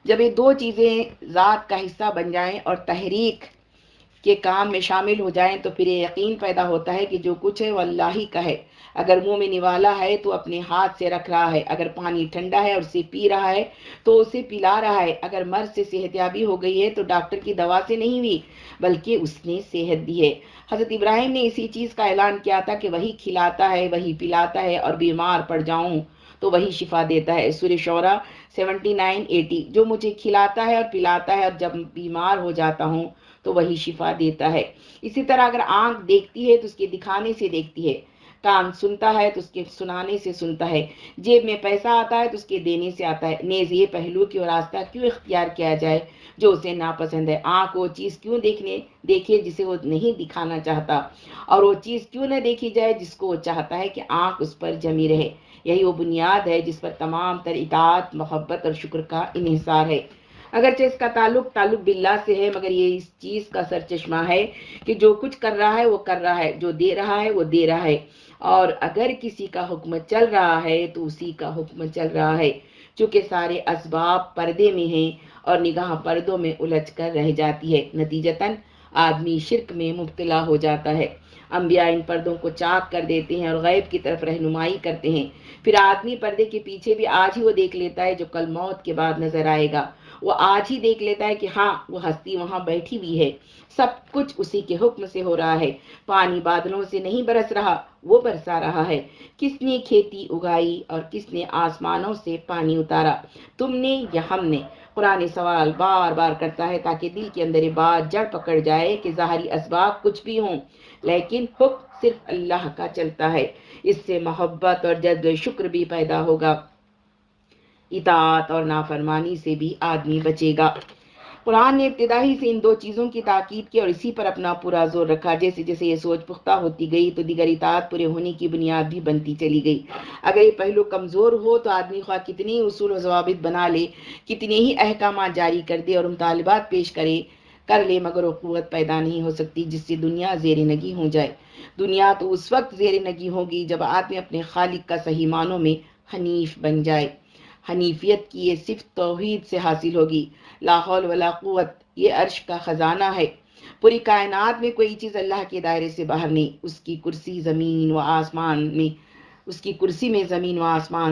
جب یہ 2 چیزیں ذات کا حصہ بن جائیں اور تحریک کے کام میں شامل ہو جائیں تو پھر یہ یقین پیدا ہوتا ہے کہ جو کچھ ہے وہ اللہ ہی کا ہے۔ اگر منہ میں نوالا ہے تو اپنے ہاتھ سے رکھ رہا ہے، اگر پانی ٹھنڈا ہے اور اسے پی رہا ہے تو اسے پلا رہا ہے، اگر مرض سے صحت یابی ہو گئی ہے تو ڈاکٹر کی دوا سے نہیں ہوئی بلکہ اس نے صحت دی ہے۔ حضرت ابراہیم نے اسی چیز کا اعلان کیا تھا کہ وہی کھلاتا ہے، وہی پلاتا ہے، اور بیمار پڑ جاؤں تو وہی شفا دیتا ہے۔ سورہ شعراء 79-80۔ جو مجھے کھلاتا ہے اور پلاتا ہے، اور جب بیمار ہو جاتا ہوں تو وہی شفا دیتا ہے۔ اسی طرح اگر آنکھ دیکھتی ہے تو اس کے دکھانے سے دیکھتی ہے، کان سنتا ہے تو اس کے سنانے سے سنتا ہے، جیب میں پیسہ آتا ہے تو اس کے دینے سے آتا ہے۔ نیز یہ پہلو کہ وہ راستہ کیوں اختیار کیا جائے جو اسے ناپسند ہے۔ آنکھ وہ چیز کیوں دیکھے جسے وہ نہیں دکھانا چاہتا، اور وہ چیز کیوں نہ دیکھی جائے جس کو وہ چاہتا ہے کہ آنکھ اس پر جمی رہے۔ یہی وہ بنیاد ہے جس پر تمام تر اطاعت، محبت اور شکر کا انحصار ہے۔ اگرچہ اس کا تعلق باللہ سے ہے، مگر یہ اس چیز کا سرچشمہ ہے کہ جو کچھ کر رہا ہے وہ کر رہا ہے، جو دے رہا ہے وہ دے رہا ہے، اور اگر کسی کا حکم چل رہا ہے تو اسی کا حکم چل رہا ہے، چونکہ سارے اسباب پردے میں ہیں اور نگاہ پردوں میں الجھ کر رہ جاتی ہے، نتیجتاً آدمی شرک میں مبتلا ہو جاتا ہے۔ انبیاء ان پردوں کو چاک کر دیتے ہیں اور غیب کی طرف رہنمائی کرتے ہیں، پھر آدمی پردے کے پیچھے بھی آج ہی وہ دیکھ لیتا ہے جو کل موت کے بعد نظر آئے گا، وہ آج ہی دیکھ لیتا ہے کہ ہاں وہ ہستی وہاں بیٹھی ہوئی ہے، سب کچھ اسی کے حکم سے ہو رہا ہے، پانی بادلوں سے نہیں برس رہا، وہ برسا رہا ہے، کس نے کھیتی اگائی اور کس نے آسمانوں سے پانی اتارا، تم نے یا ہم نے؟ قرآن سوال بار بار کرتا ہے تاکہ دل کے اندر یہ بات جڑ پکڑ جائے کہ ظاہری اسباب کچھ بھی ہوں، لیکن حکم صرف اللہ کا چلتا ہے، اس سے محبت اور جذب شکر بھی پیدا ہوگا، اطاعت اور نافرمانی سے بھی آدمی بچے گا۔ قرآن نے ابتدا ہی سے ان دو چیزوں کی تاکید کی اور اسی پر اپنا پورا زور رکھا، جیسے جیسے یہ سوچ پختہ ہوتی گئی تو دیگر اطاعت پورے ہونے کی بنیاد بھی بنتی چلی گئی۔ اگر یہ پہلو کمزور ہو تو آدمی خواہ کتنے ہی اصول و ضوابط بنا لے، کتنے ہی احکامات جاری کر دے اور مطالبات پیش کر لے، مگر وہ قوت پیدا نہیں ہو سکتی جس سے دنیا زیر نگی ہو جائے۔ دنیا تو اس وقت زیر نگی ہوگی جب آدمی اپنے خالق کا صحیح معنوں میں حنیف بن جائے۔ حنیفیت کی یہ صفت توحید سے حاصل ہوگی، لا حول ولا قوت، یہ عرش کا خزانہ ہے، پوری کائنات میں کوئی چیز اللہ کے دائرے سے باہر نہیں، اس کی کرسی میں زمین و آسمان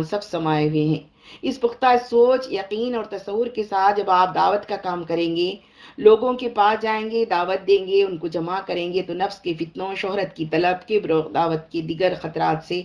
سب سمائے ہوئے ہیں۔ اس پختہ سوچ، یقین اور تصور کے ساتھ جب آپ دعوت کا کام کریں گے، لوگوں کے پاس جائیں گے، دعوت دیں گے، ان کو جمع کریں گے، تو نفس کے فتنوں، شہرت کی طلب، کبر و دعوت کے دیگر خطرات سے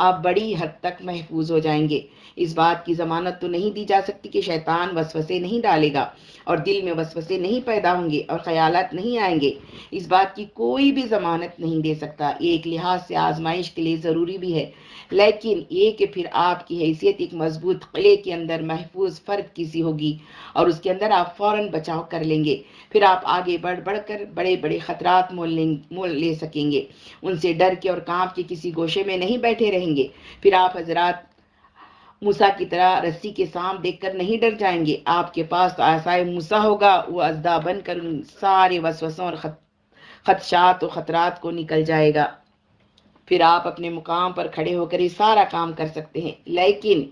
آپ بڑی حد تک محفوظ ہو جائیں گے۔ اس بات کی ضمانت تو نہیں دی جا سکتی کہ شیطان وسوسے نہیں ڈالے گا اور دل میں وسوسے نہیں پیدا ہوں گے اور خیالات نہیں آئیں گے، اس بات کی کوئی بھی ضمانت نہیں دے سکتا۔ یہ ایک لحاظ سے آزمائش کے لیے ضروری بھی ہے، لیکن یہ کہ پھر آپ کی حیثیت ایک مضبوط قلعے کے اندر محفوظ فرد کی سی ہوگی اور اس کے اندر آپ فوراً بچاؤ کر لیں گے، پھر آپ آگے بڑھ کر بڑے بڑے خطرات مول لے سکیں گے، ان سے ڈر کے اور کانپ کے کسی گوشے میں نہیں بیٹھے رہیں گے، پھر آپ حضرات موسیٰ کی طرح رسی کے سام دیکھ کر نہیں ڈر جائیں گے، آپ کے پاس تو عصائے موسیٰ ہوگا، وہ اژدھا بن کر ان سارے وسوسوں اور خدشات و خطرات کو نکل جائے گا، پھر آپ اپنے مقام پر کھڑے ہو کر یہ سارا کام کر سکتے ہیں، لیکن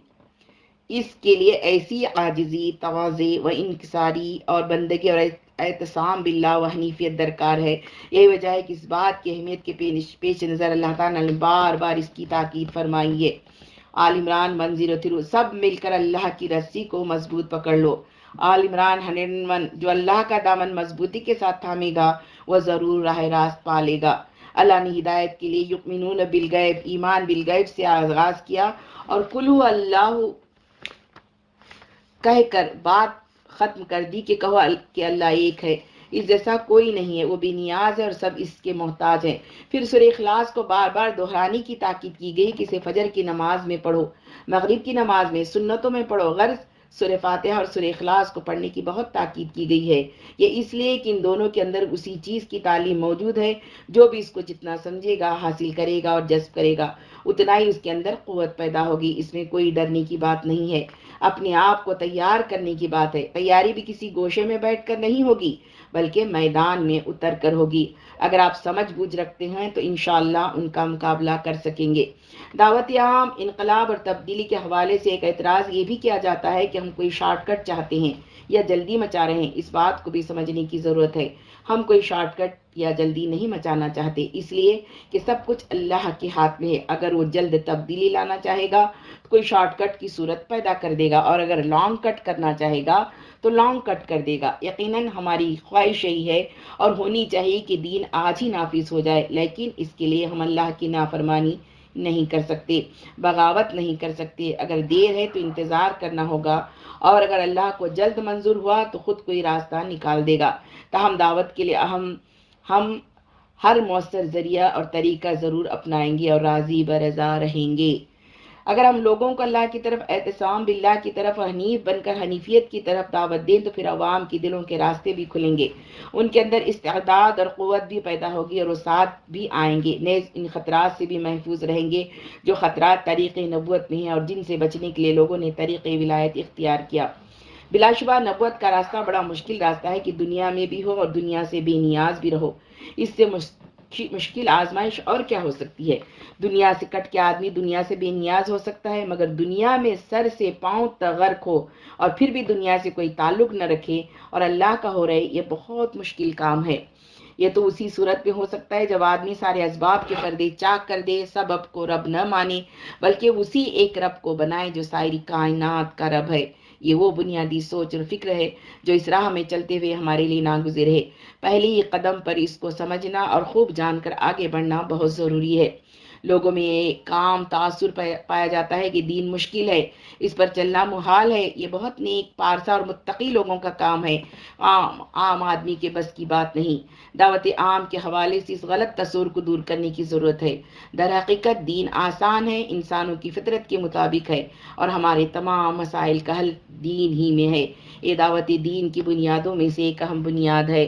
اس کے لیے ایسی عاجزی، تواضع و انکساری اور بندگی اور اعتصام باللہ و حنیفیت درکار ہے۔ یہی وجہ ہے کہ اس بات کی اہمیت کے پیش نظر اللہ تعالیٰ نے بار بار اس کی تاکید فرمائی ہے۔ آل عمران 103، سب مل کر اللہ کی رسی کو مضبوط پکڑ لو۔ آل عمران 101، جو اللہ کا دامن مضبوطی کے ساتھ تھامے گا وہ ضرور راہ راست پالے گا۔ اللہ نے ہدایت کے لیے یؤمنون بالغیب، ایمان بالغیب سے آغاز کیا اور قل هو اللہ کہہ کر بات ختم کر دی کہ کہو کہ اللہ ایک ہے، اس جیسا کوئی نہیں ہے، وہ بے نیاز ہے اور سب اس کے محتاج ہیں۔ پھر سورہ اخلاص کو بار بار دہرانے کی تاکید کی گئی کہ اسے فجر کی نماز میں پڑھو، مغرب کی نماز میں، سنتوں میں پڑھو، غرض سورہ فاتحہ اور سورہ اخلاص کو پڑھنے کی بہت تاکید کی گئی ہے، یہ اس لیے کہ ان دونوں کے اندر اسی چیز کی تعلیم موجود ہے، جو بھی اس کو جتنا سمجھے گا، حاصل کرے گا اور جذب کرے گا، اتنا ہی اس کے اندر قوت پیدا ہوگی۔ اس میں کوئی ڈرنے کی بات نہیں ہے، اپنے آپ کو تیار کرنے کی بات ہے۔ تیاری بھی کسی گوشے میں بیٹھ کر نہیں ہوگی بلکہ میدان میں اتر کر ہوگی۔ اگر آپ سمجھ بوجھ رکھتے ہیں تو انشاءاللہ ان کا مقابلہ کر سکیں گے۔ دعوت عام، انقلاب اور تبدیلی کے حوالے سے ایک اعتراض یہ بھی کیا جاتا ہے کہ ہم کوئی شارٹ کٹ چاہتے ہیں یا جلدی مچا رہے ہیں، اس بات کو بھی سمجھنے کی ضرورت ہے۔ ہم کوئی شارٹ کٹ یا جلدی نہیں مچانا چاہتے، اس لیے کہ سب کچھ اللہ کے ہاتھ میں ہے۔ اگر وہ جلد تبدیلی لانا چاہے گا تو کوئی شارٹ کٹ کی صورت پیدا کر دے گا، اور اگر لانگ کٹ کرنا چاہے گا تو لانگ کٹ کر دے گا۔ یقیناً ہماری خواہش یہی ہے اور ہونی چاہیے کہ دین آج ہی نافذ ہو جائے، لیکن اس کے لیے ہم اللہ کی نافرمانی نہیں کر سکتے، بغاوت نہیں کر سکتے۔ اگر دیر ہے تو انتظار کرنا ہوگا، اور اگر اللہ کو جلد منظور ہوا تو خود کوئی راستہ نکال دے گا۔ تاہم دعوت کے لیے ہم ہر مؤثر ذریعہ اور طریقہ ضرور اپنائیں گے اور راضی برضا رہیں گے۔ اگر ہم لوگوں کو اللہ کی طرف، اعتصام باللہ کی طرف، حنیف بن کر حنیفیت کی طرف دعوت دیں تو پھر عوام کے دلوں کے راستے بھی کھلیں گے، ان کے اندر استعداد اور قوت بھی پیدا ہوگی اور وہ ساتھ بھی آئیں گے، نیز ان خطرات سے بھی محفوظ رہیں گے جو خطرات طریق نبوت میں ہیں اور جن سے بچنے کے لیے لوگوں نے طریق ولایت اختیار کیا۔ بلا شبہ نبوت کا راستہ بڑا مشکل راستہ ہے کہ دنیا میں بھی ہو اور دنیا سے بے نیاز بھی رہو۔ اس سے مشکل آزمائش اور کیا ہو سکتی ہے؟ دنیا سے کٹ کے آدمی دنیا سے بے نیاز ہو سکتا ہے، مگر دنیا میں سر سے پاؤں تک غرق ہو اور پھر بھی دنیا سے کوئی تعلق نہ رکھے اور اللہ کا ہو رہے، یہ بہت مشکل کام ہے۔ یہ تو اسی صورت میں ہو سکتا ہے جب آدمی سارے اسباب کے پردے چاک کر دے، سبب کو رب نہ مانے بلکہ اسی ایک رب کو بنائے جو ساری کائنات کا رب ہے۔ یہ وہ بنیادی سوچ اور فکر ہے جو اس راہ میں چلتے ہوئے ہمارے لیے ناگزیر ہے۔ پہلے ہی قدم پر اس کو سمجھنا اور خوب جان کر آگے بڑھنا بہت ضروری ہے۔ لوگوں میں ایک عام تاثر پایا جاتا ہے کہ دین مشکل ہے، اس پر چلنا محال ہے۔ یہ بہت نیک پارسا اور متقی لوگوں کا کام ہے، عام آدمی کے بس کی بات نہیں۔ دعوت عام کے حوالے سے اس غلط تصور کو دور کرنے کی ضرورت ہے۔ در حقیقت دین آسان ہے، انسانوں کی فطرت کے مطابق ہے اور ہمارے تمام مسائل کا حل دین ہی میں ہے۔ یہ دعوت دین کی بنیادوں میں سے ایک اہم بنیاد ہے۔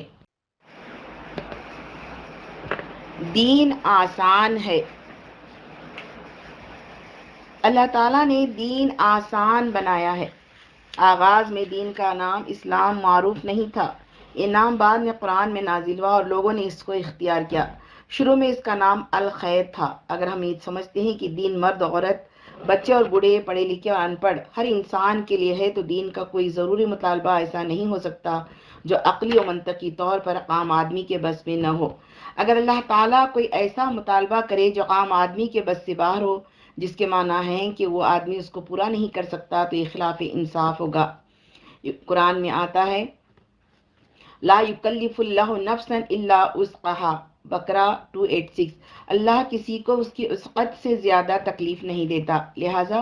دین آسان ہے۔ اللہ تعالیٰ نے دین آسان بنایا ہے۔ آغاز میں دین کا نام اسلام معروف نہیں تھا، یہ نام بعد میں قرآن میں نازل ہوا اور لوگوں نے اس کو اختیار کیا۔ شروع میں اس کا نام الخیر تھا۔ اگر ہم یہ سمجھتے ہیں کہ دین مرد عورت، بچے اور بوڑھے، پڑھے لکھے اور ان پڑھ، ہر انسان کے لیے ہے، تو دین کا کوئی ضروری مطالبہ ایسا نہیں ہو سکتا جو عقلی و منطقی طور پر عام آدمی کے بس میں نہ ہو۔ اگر اللہ تعالیٰ کوئی ایسا مطالبہ کرے جو عام آدمی کے بس سے باہر ہو، جس کے معنی ہے کہ وہ آدمی اس کو پورا نہیں کر سکتا، تو یہ خلاف انصاف ہوگا۔ قرآن میں آتا ہے لا یکلف اللہ نفسا الا وسعها، بقرہ 286۔ اللہ کسی کو اس کی وسعت سے زیادہ تکلیف نہیں دیتا، لہٰذا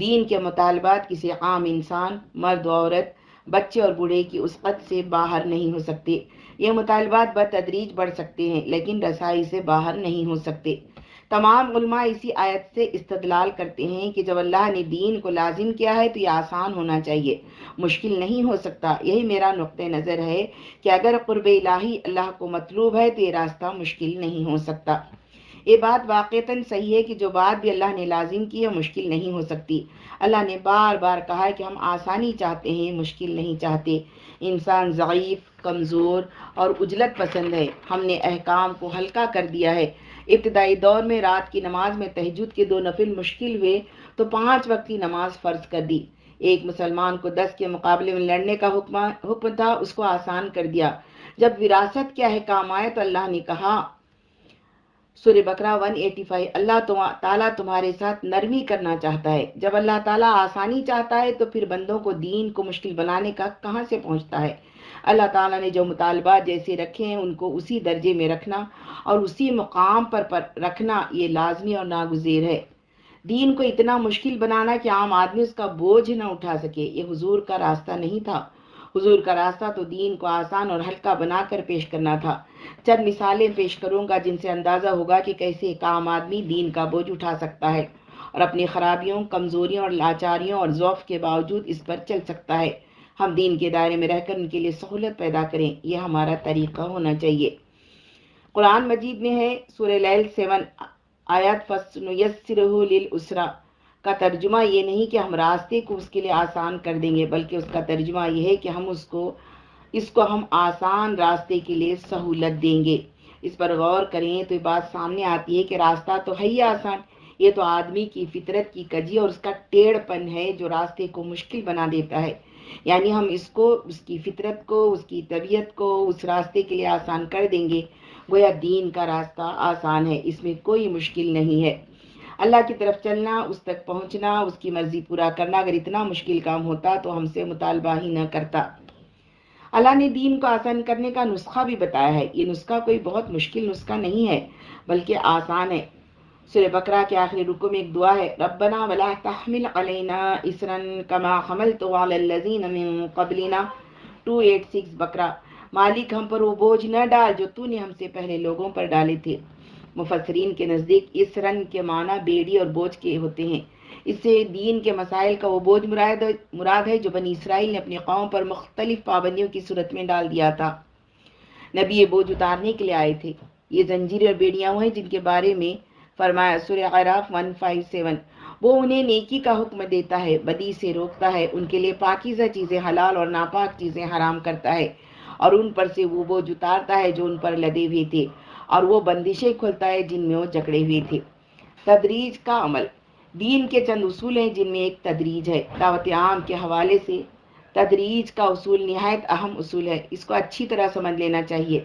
دین کے مطالبات کسی عام انسان، مرد و عورت، بچے اور بوڑھے کی وسعت سے باہر نہیں ہو سکتے۔ یہ مطالبات بتدریج بڑھ سکتے ہیں لیکن رسائی سے باہر نہیں ہو سکتے۔ تمام علماء اسی آیت سے استدلال کرتے ہیں کہ جب اللہ نے دین کو لازم کیا ہے تو یہ آسان ہونا چاہیے، مشکل نہیں ہو سکتا۔ یہی میرا نقطہ نظر ہے کہ اگر قرب الہی اللہ کو مطلوب ہے تو یہ راستہ مشکل نہیں ہو سکتا۔ یہ بات واقعتاً صحیح ہے کہ جو بات بھی اللہ نے لازم کی ہے مشکل نہیں ہو سکتی۔ اللہ نے بار بار کہا ہے کہ ہم آسانی چاہتے ہیں، مشکل نہیں چاہتے۔ انسان ضعیف، کمزور اور عجلت پسند ہے۔ ہم نے احکام کو ہلکا کر دیا ہے۔ ابتدائی دور میں رات کی نماز میں تہجد کے 2 نفل مشکل ہوئے تو 5 وقتی نماز فرض کر دی۔ ایک مسلمان کو 10 کے مقابلے میں لڑنے کا حکم تھا، اس کو آسان کر دیا۔ جب وراثت کے احکام آئے تو اللہ نے کہا، سورہ بقرہ 185، اللہ تعالیٰ تمہارے ساتھ نرمی کرنا چاہتا ہے۔ جب اللہ تعالیٰ آسانی چاہتا ہے تو پھر بندوں کو دین کو مشکل بنانے کا کہاں سے پہنچتا ہے؟ اللہ تعالیٰ نے جو مطالبات جیسے رکھے ہیں ان کو اسی درجے میں رکھنا اور اسی مقام پر رکھنا یہ لازمی اور ناگزیر ہے۔ دین کو اتنا مشکل بنانا کہ عام آدمی اس کا بوجھ نہ اٹھا سکے، یہ حضور کا راستہ نہیں تھا۔ حضور کا راستہ تو دین کو آسان اور ہلکا بنا کر پیش کرنا تھا۔ چند مثالیں پیش کروں گا جن سے اندازہ ہوگا کہ کیسے ایک عام آدمی دین کا بوجھ اٹھا سکتا ہے اور اپنی خرابیوں، کمزوریوں اور لاچاریوں اور ضعف کے باوجود اس پر چل سکتا ہے۔ ہم دین کے دائرے میں رہ کر ان کے لیے سہولت پیدا کریں، یہ ہمارا طریقہ ہونا چاہیے۔ قرآن مجید میں ہے سورہ لیل 7 آیات فَسَنُيَسِّرُهُ لِلْعُسْرَىٰ کا ترجمہ یہ نہیں کہ ہم راستے کو اس کے لیے آسان کر دیں گے، بلکہ اس کا ترجمہ یہ ہے کہ ہم اس کو ہم آسان راستے کے لیے سہولت دیں گے۔ اس پر غور کریں تو یہ بات سامنے آتی ہے کہ راستہ تو ہے ہی آسان، یہ تو آدمی کی فطرت کی کجی اور اس کا ٹیڑھ پن ہے جو راستے کو مشکل بنا دیتا ہے۔ یعنی ہم اس کو، اس کی فطرت کو، اس کی طبیعت کو اس راستے کے لیے آسان کر دیں گے۔ گویا دین کا راستہ آسان ہے، اس میں کوئی مشکل نہیں ہے۔ اللہ کی طرف چلنا، اس تک پہنچنا، اس کی مرضی پورا کرنا اگر اتنا مشکل کام ہوتا تو ہم سے مطالبہ ہی نہ کرتا۔ اللہ نے دین کو آسان کرنے کا نسخہ بھی بتایا ہے۔ یہ نسخہ کوئی بہت مشکل نسخہ نہیں ہے بلکہ آسان ہے۔ سورہ بقرہ کے آخری رکوع میں ایک دعا ہے، ربنا ولا تحمل علینا اسرا کما حملته علی الذین من قبلنا 286 بقرہ، مالک ہم پر وہ بوجھ نہ ڈال جو تو نے ہم سے پہلے لوگوں پر ڈالے تھے۔ مفسرین کے نزدیک اسرن کے معنی بیڑی اور بوجھ کے ہوتے ہیں۔ اس سے دین کے مسائل کا وہ بوجھ مراد ہے جو بنی اسرائیل نے اپنی قوم پر مختلف پابندیوں کی صورت میں ڈال دیا تھا۔ نبی یہ بوجھ اتارنے کے لیے آئے تھے۔ یہ زنجیریں اور بیڑیاں وہ ہیں جن کے بارے میں فرمایا سورہ اعراف 157، وہ انہیں نیکی کا حکم دیتا ہے، بدی سے روکتا ہے، ان کے لیے پاکیزہ چیزیں حلال اور ناپاک چیزیں حرام کرتا ہے، اور ان پر سے وہ بوجھ اتارتا ہے جو ان پر لدے ہوئے تھے، اور وہ بندشیں کھولتا ہے جن میں وہ جکڑے ہوئے تھے۔ تدریج کا عمل۔ دین کے چند اصول ہیں جن میں ایک تدریج ہے۔ دعوت عام کے حوالے سے تدریج کا اصول نہایت اہم اصول ہے، اس کو اچھی طرح سمجھ لینا چاہیے۔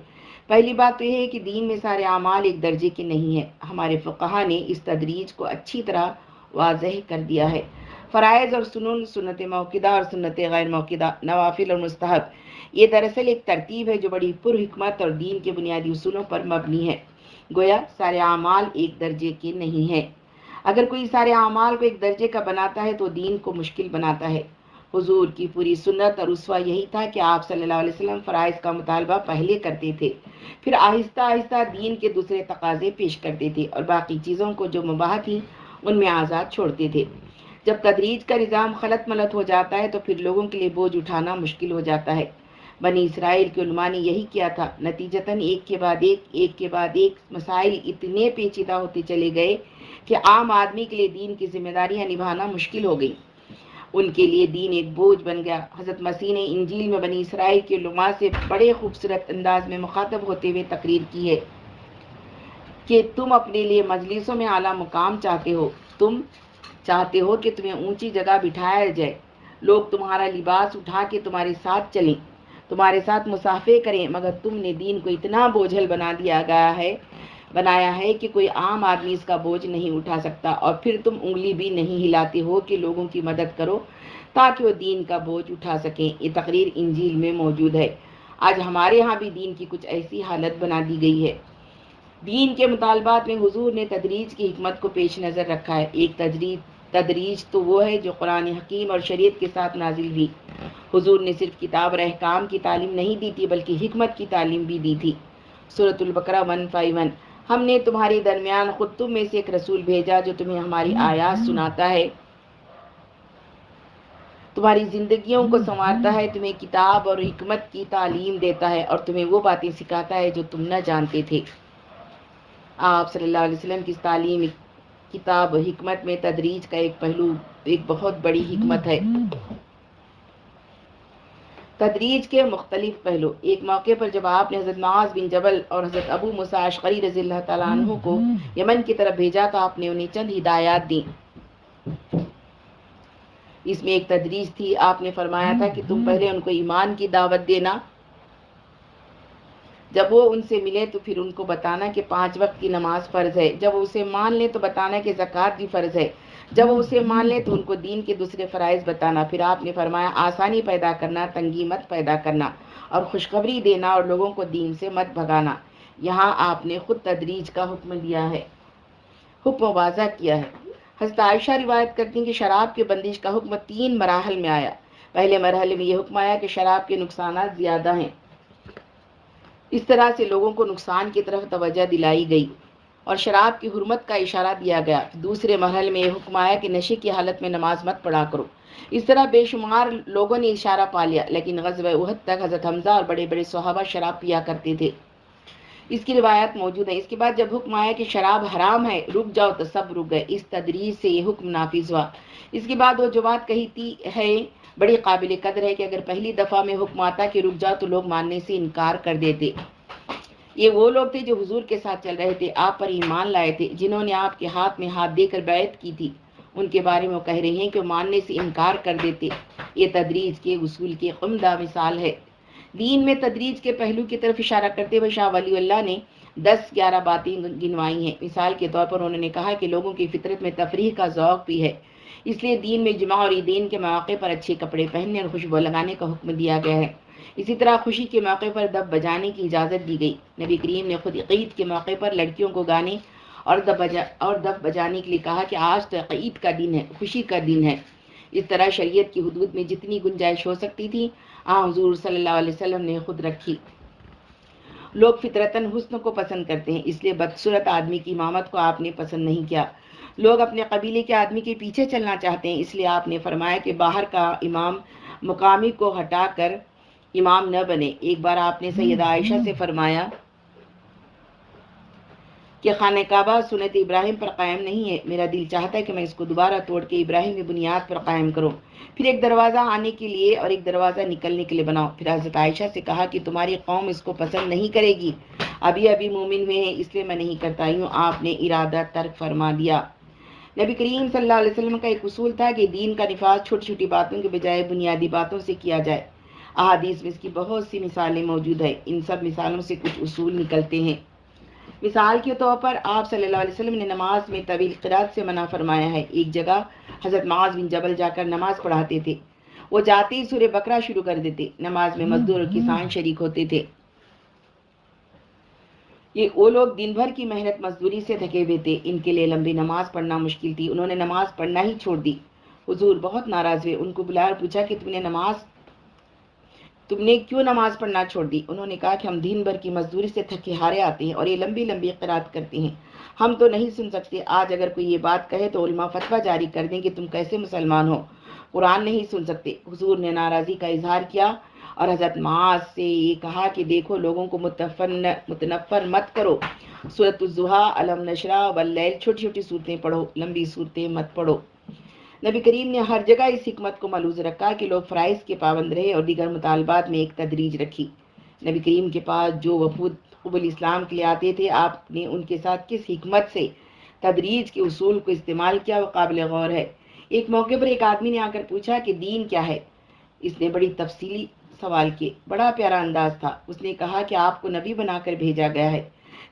پہلی بات تو یہ ہے کہ دین میں سارے اعمال ایک درجے کے نہیں ہیں۔ ہمارے فقہا نے اس تدریج کو اچھی طرح واضح کر دیا ہے۔ فرائض اور سنن، سنت موقدہ اور سنت غیر موقدہ، نوافل اور مستحب، یہ دراصل ایک ترتیب ہے جو بڑی پر حکمت اور دین کے بنیادی اصولوں پر مبنی ہے۔ گویا سارے اعمال ایک درجے کے نہیں ہیں۔ اگر کوئی سارے اعمال کو ایک درجے کا بناتا ہے تو دین کو مشکل بناتا ہے۔ حضور کی پوری سنت اور اسوہ یہی تھا کہ آپ صلی اللہ علیہ وسلم فرائض کا مطالبہ پہلے کرتے تھے، پھر آہستہ آہستہ دین کے دوسرے تقاضے پیش کرتے تھے، اور باقی چیزوں کو جو مباح تھیں ان میں آزاد چھوڑتے تھے۔ جب تدریج کا نظام خلط ملط ہو جاتا ہے تو پھر لوگوں کے لیے بوجھ اٹھانا مشکل ہو جاتا ہے۔ بنی اسرائیل کے علماء نے یہی کیا تھا، نتیجتاً ایک کے بعد ایک مسائل اتنے پیچیدہ ہوتے چلے گئے کہ عام آدمی کے لیے دین کی ذمہ داریاں نبھانا مشکل ہو گئی۔ ان کے لیے دین ایک بوجھ بن گیا۔ حضرت مسیح نے انجیل میں بنی اسرائیل کے علماء سے بڑے خوبصورت انداز میں مخاطب ہوتے ہوئے تقریر کی ہے کہ تم اپنے لیے مجلسوں میں اعلیٰ مقام چاہتے ہو، تم چاہتے ہو کہ تمہیں اونچی جگہ بٹھایا جائے، لوگ تمہارا لباس اٹھا کے تمہارے ساتھ چلیں، تمہارے ساتھ مصافحے کریں، مگر تم نے دین کو اتنا بوجھل بنایا ہے کہ کوئی عام آدمی اس کا بوجھ نہیں اٹھا سکتا، اور پھر تم انگلی بھی نہیں ہلاتے ہو کہ لوگوں کی مدد کرو تاکہ وہ دین کا بوجھ اٹھا سکیں۔ یہ تقریر انجیل میں موجود ہے۔ آج ہمارے ہاں بھی دین کی کچھ ایسی حالت بنا دی گئی ہے۔ دین کے مطالبات میں حضور نے تدریج کی حکمت کو پیش نظر رکھا ہے۔ ایک تدریج تو وہ ہے جو قرآن حکیم اور شریعت کے ساتھ نازل ہوئی۔ حضور نے صرف کتاب اور احکام کی تعلیم نہیں دی تھی بلکہ حکمت کی تعلیم بھی دی تھی۔ سورۃ البقرہ 151۔ ہم نے تمہارے درمیان خود تم میں سے ایک رسول بھیجا جو تمہیں ہماری آیات سناتا ہے، تمہاری زندگیوں کو سنوارتا ہے، تمہیں کتاب اور حکمت کی تعلیم دیتا ہے، اور تمہیں وہ باتیں سکھاتا ہے جو تم نہ جانتے تھے۔ آپ صلی اللہ علیہ وسلم کی تعلیم، کتاب و حکمت میں تدریج کا ایک پہلو، ایک بہت بڑی حکمت ہے۔ تدریج کے مختلف پہلو۔ ایک موقع پر جب آپ نے حضرت معاذ بن جبل اور حضرت ابو موسیٰ اشعری رضی اللہ تعالیٰ عنہ کو یمن کی طرف بھیجا تو آپ نے انہیں چند ہدایات دیں۔ اس میں ایک تدریج تھی۔ آپ نے فرمایا تھا کہ تم پہلے ان کو ایمان کی دعوت دینا، جب وہ ان سے ملے تو پھر ان کو بتانا کہ 5 وقت کی نماز فرض ہے، جب وہ اسے مان لیں تو بتانا کہ زکوٰۃ بھی فرض ہے، جب وہ اسے مان لیں تو ان کو دین کے دوسرے فرائض بتانا۔ پھر آپ نے فرمایا آسانی پیدا کرنا، تنگی مت پیدا کرنا، اور خوشخبری دینا اور لوگوں کو دین سے مت بھگانا۔ یہاں آپ نے خود تدریج کا حکم دیا ہے، حکم واضح کیا ہے۔ حضرت عائشہ روایت کرتی ہیں کہ شراب کی بندش کا حکم 3 مراحل میں آیا۔ پہلے مرحلے میں یہ حکم آیا کہ شراب کے نقصانات زیادہ ہیں، اس طرح سے لوگوں کو نقصان کی طرف توجہ دلائی گئی اور شراب کی حرمت کا اشارہ دیا گیا۔ دوسرے مرحلے میں یہ حکم آیا کہ نشے کی حالت میں نماز مت پڑھا کرو۔ اس طرح بے شمار لوگوں نے اشارہ پا لیا، لیکن غزوہ احد تک حضرت حمزہ اور بڑے بڑے صحابہ شراب پیا کرتے تھے، اس کی روایت موجود ہے۔ اس کے بعد جب حکم آیا کہ شراب حرام ہے، رک جاؤ، تو سب رک گئے۔ اس تدریج سے یہ حکم نافذ ہوا۔ اس کے بعد وہ جو بات کہی تھی ہے بڑی قابل قدر ہے کہ اگر پہلی دفعہ میں حکم آتا کہ رک جاؤ تو لوگ ماننے سے انکار کر دیتے۔ یہ وہ لوگ تھے جو حضور کے ساتھ چل رہے تھے، آپ پر ایمان لائے تھے، جنہوں نے آپ کے ہاتھ میں ہاتھ دے کر بیعت کی تھی۔ ان کے بارے میں وہ کہہ رہے ہیں کہ وہ ماننے سے انکار کر دیتے۔ یہ تدریج کے اصول کی عمدہ مثال ہے۔ دین میں تدریج کے پہلو کی طرف اشارہ کرتے ہوئے شاہ ولی اللہ نے 10-11 باتیں گنوائی ہیں۔ مثال کے طور پر انہوں نے کہا کہ لوگوں کی فطرت میں تفریح کا ذوق بھی ہے، اس لیے دین میں جمعہ اور عیدین کے مواقع پر اچھے کپڑے پہننے اور خوشبو لگانے کا حکم دیا گیا ہے۔ اسی طرح خوشی کے موقع پر دف بجانے کی اجازت دی گئی۔ نبی کریم نے خود عید کے موقع پر لڑکیوں کو گانے اور دف بجانے کے لیے کہا کہ آج تو عید کا دن ہے، خوشی کا دن ہے۔ اس طرح شریعت کی حدود میں جتنی گنجائش ہو سکتی تھی حضور صلی اللہ علیہ وسلم نے خود رکھی۔ لوگ فطرتاً حسن کو پسند کرتے ہیں، اس لیے بدصورت آدمی کی امامت کو آپ نے پسند نہیں کیا۔ لوگ اپنے قبیلے کے آدمی کے پیچھے چلنا چاہتے ہیں، اس لیے آپ نے فرمایا کہ باہر کا امام مقامی کو ہٹا کر امام نہ بنے۔ ایک بار آپ نے سیدہ عائشہ سے فرمایا کہ خانہ کعبہ سنت ابراہیم پر قائم نہیں ہے، میرا دل چاہتا ہے کہ میں اس کو دوبارہ توڑ کے ابراہیم کی بنیاد پر قائم کروں۔ پھر ایک دروازہ آنے کے لیے اور ایک دروازہ نکلنے کے لیے بناؤ۔ پھر حضرت عائشہ سے کہا کہ تمہاری قوم اس کو پسند نہیں کرے گی، ابھی مومن ہوئے ہیں اس لیے میں نہیں کرتا، یوں آپ نے ارادہ ترک فرما دیا۔ نبی کریم صلی اللہ علیہ وسلم کا ایک اصول تھا کہ دین کا نفاذ چھوٹی چھوٹی باتوں کے بجائے بنیادی باتوں سے کیا جائے۔ احادیث میں اس کی بہت سی مثالیں موجود ہیں، ان سب مثالوں سے کچھ اصول نکلتے ہیں۔ مثال کے طور پر آپ صلی اللہ علیہ وسلم نے نماز میں طویل قرات سے منع فرمایا ہے۔ ایک جگہ حضرت معاذ بن جبل جا کر نماز پڑھاتے تھے، وہ جاتے ہی سورہ بقرہ شروع کر دیتے، نماز میں مزدور اور کسان شریک ہوتے تھے۔ وہ لوگ دن بھر کی محنت مزدوری سے تھکے ہوئے تھے، ان کے لیے لمبی نماز پڑھنا مشکل تھی، انہوں نے نماز پڑھنا ہی چھوڑ دی۔ حضور بہت ناراض ہوئے، ان کو بلایا اور پوچھا کہ تم نے کیوں نماز پڑھنا چھوڑ دی؟ انہوں نے کہا کہ ہم دن بھر کی مزدوری سے تھکے ہارے آتے ہیں اور یہ لمبی لمبی قرات کرتے ہیں، ہم تو نہیں سن سکتے، آج اگر کوئی یہ بات کہے تو علماء فتویٰ جاری کر دیں کہ تم کیسے مسلمان ہو، قرآن نہیں سن سکتے۔ حضور نے ناراضی کا اظہار کیا اور حضرت معاذ سے یہ کہا کہ دیکھو لوگوں کو متنفر مت کرو، سورۃ الضحیٰ، الم نشرح واللیل، چھوٹی چھوٹی صورتیں پڑھو، لمبی صورتیں مت پڑھو۔ نبی کریم نے ہر جگہ اس حکمت کو ملحوظ رکھا کہ لوگ فرائض کے پابند رہے اور دیگر مطالبات میں ایک تدریج رکھی۔ نبی کریم کے پاس جو وفود قبول اسلام کے لیے آتے تھے، آپ نے ان کے ساتھ کس حکمت سے تدریج کے اصول کو استعمال کیا، وہ قابل غور ہے۔ ایک موقع پر ایک آدمی نے آ کر پوچھا کہ دین کیا ہے؟ اس نے بڑی تفصیلی سوال کیے، بڑا پیارا انداز تھا۔ اس نے کہا کہ آپ کو نبی بنا کر بھیجا گیا ہے،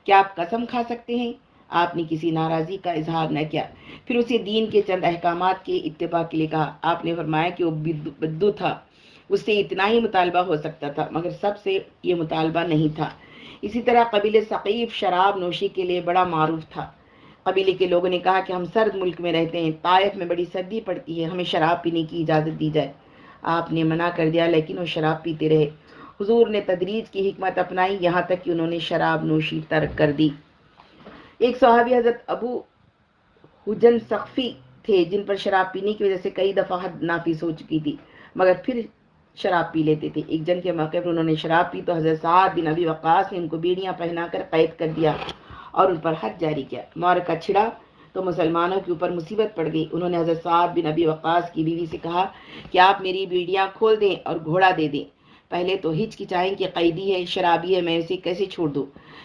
کیا آپ قسم کھا سکتے ہیں؟ آپ نے کسی ناراضی کا اظہار نہ کیا، پھر اسے دین کے چند احکامات کے اتباع کے لیے کہا۔ آپ نے فرمایا کہ وہ بدو تھا، اس سے اتنا ہی مطالبہ ہو سکتا تھا مگر سب سے یہ مطالبہ نہیں تھا۔ اسی طرح قبیلہ ثقیف شراب نوشی کے لیے بڑا معروف تھا۔ قبیلے کے لوگوں نے کہا کہ ہم سرد ملک میں رہتے ہیں، طائف میں بڑی سردی پڑتی ہے، ہمیں شراب پینے کی اجازت دی جائے۔ آپ نے منع کر دیا لیکن وہ شراب پیتے رہے۔ حضور نے تدریج کی حکمت اپنائی، یہاں تک کہ انہوں نے شراب نوشی ترک کر دی۔ ایک صحابی حضرت ابو حجن سقفی تھے جن پر شراب پینے کی وجہ سے کئی دفعہ حد نافذ ہو چکی تھی مگر پھر شراب پی لیتے تھے۔ ایک جنگ کے موقع پر انہوں نے شراب پی تو حضرت سعد بن ابی وقاص نے ان کو بیڑیاں پہنا کر قید کر دیا اور ان پر حد جاری کیا۔ معرکہ چھڑا تو مسلمانوں کے اوپر مصیبت پڑ گئی۔ انہوں نے حضرت سعد بن ابی وقاص کی بیوی سے کہا کہ آپ میری بیڑیاں کھول دیں اور گھوڑا دے دیں۔ پہلے تو ہچکچائیں کہ قیدی ہے، شرابی ہے، میں اسے کیسے چھوڑ دوں۔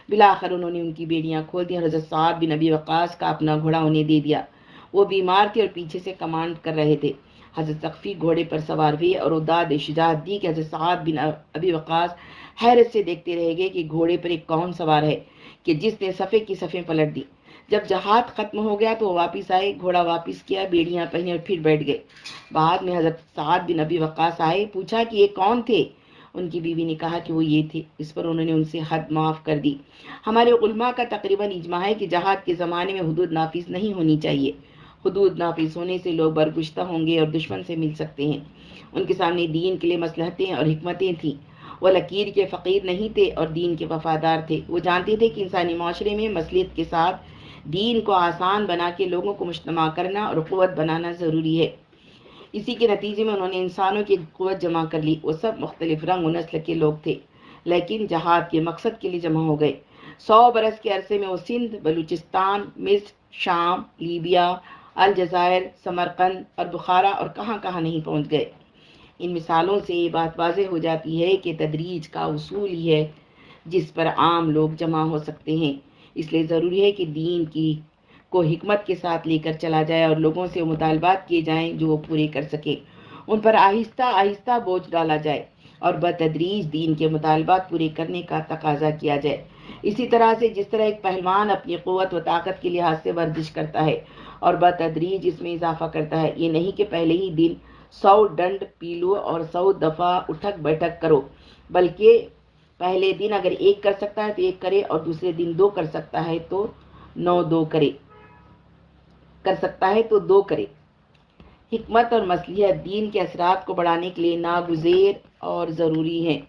بالآخر انہوں نے ان کی بیڑیاں کھول دی اور حضرت سعد بن ابی وقاص کا اپنا گھوڑا انہیں دے دیا۔ وہ بیمار تھے اور پیچھے سے کمانڈ کر رہے تھے۔ حضرت سقفی گھوڑے پر سوار ہوئے اور داد شجاعت دی کہ حضرت سعد بن ابی وقاص حیرت سے دیکھتے رہ گئے کہ گھوڑے پر ایک کون سوار ہے کہ جس نے صفے کی صفیں پلٹ دی۔ جب جہاد ختم ہو گیا تو وہ واپس آئے، گھوڑا واپس کیا، بیڑیاں پہنے اور پھر بیٹھ گئے۔ بعد میں حضرت سعد بن ابی وقاص آئے، پوچھا کہ یہ کون تھے؟ ان کی بیوی نے کہا کہ وہ یہ تھے۔ اس پر انہوں نے ان سے حد معاف کر دی۔ ہمارے علماء کا تقریباً اجماع ہے کہ جہاد کے زمانے میں حدود نافذ نہیں ہونی چاہیے۔ حدود نافذ ہونے سے لوگ برگشتہ ہوں گے اور دشمن سے مل سکتے ہیں۔ ان کے سامنے دین کے لیے مصلحتیں اور حکمتیں تھیں۔ وہ لکیر کے فقیر نہیں تھے اور دین کے وفادار تھے۔ وہ جانتے تھے کہ انسانی معاشرے میں مصلحت کے ساتھ دین کو آسان بنا کے لوگوں کو مجتمع کرنا اور قوت بنانا ضروری ہے۔ اسی کے نتیجے میں انہوں نے انسانوں کی قوت جمع کر لی۔ وہ سب مختلف رنگ و نسل کے لوگ تھے لیکن جہاد کے مقصد کے لیے جمع ہو گئے۔ 100 برس کے عرصے میں وہ سندھ، بلوچستان، مصر، شام، لیبیا، الجزائر، سمرقند اور بخارا اور کہاں کہاں نہیں پہنچ گئے۔ ان مثالوں سے یہ بات واضح ہو جاتی ہے کہ تدریج کا اصول ہی ہے جس پر عام لوگ جمع ہو سکتے ہیں۔ اس لیے ضروری ہے کہ دین کی کو حکمت کے ساتھ لے کر چلا جائے اور لوگوں سے وہ مطالبات کیے جائیں جو وہ پورے کر سکے۔ ان پر آہستہ آہستہ بوجھ ڈالا جائے اور بتدریج دین کے مطالبات پورے کرنے کا تقاضا کیا جائے۔ اسی طرح سے جس طرح ایک پہلوان اپنی قوت و طاقت کے لحاظ سے ورزش کرتا ہے اور بتدریج اس میں اضافہ کرتا ہے، یہ نہیں کہ پہلے ہی دن 100 ڈنڈ پی لو اور 100 دفعہ اٹھک بیٹھک کرو، بلکہ پہلے دن اگر ایک کر سکتا ہے تو ایک کرے اور دوسرے دن 2 کر سکتا ہے تو 2 کرے۔ حکمت اور مصلحت دین کے اثرات کو بڑھانے کے لیے ناگزیر اور ضروری ہیں۔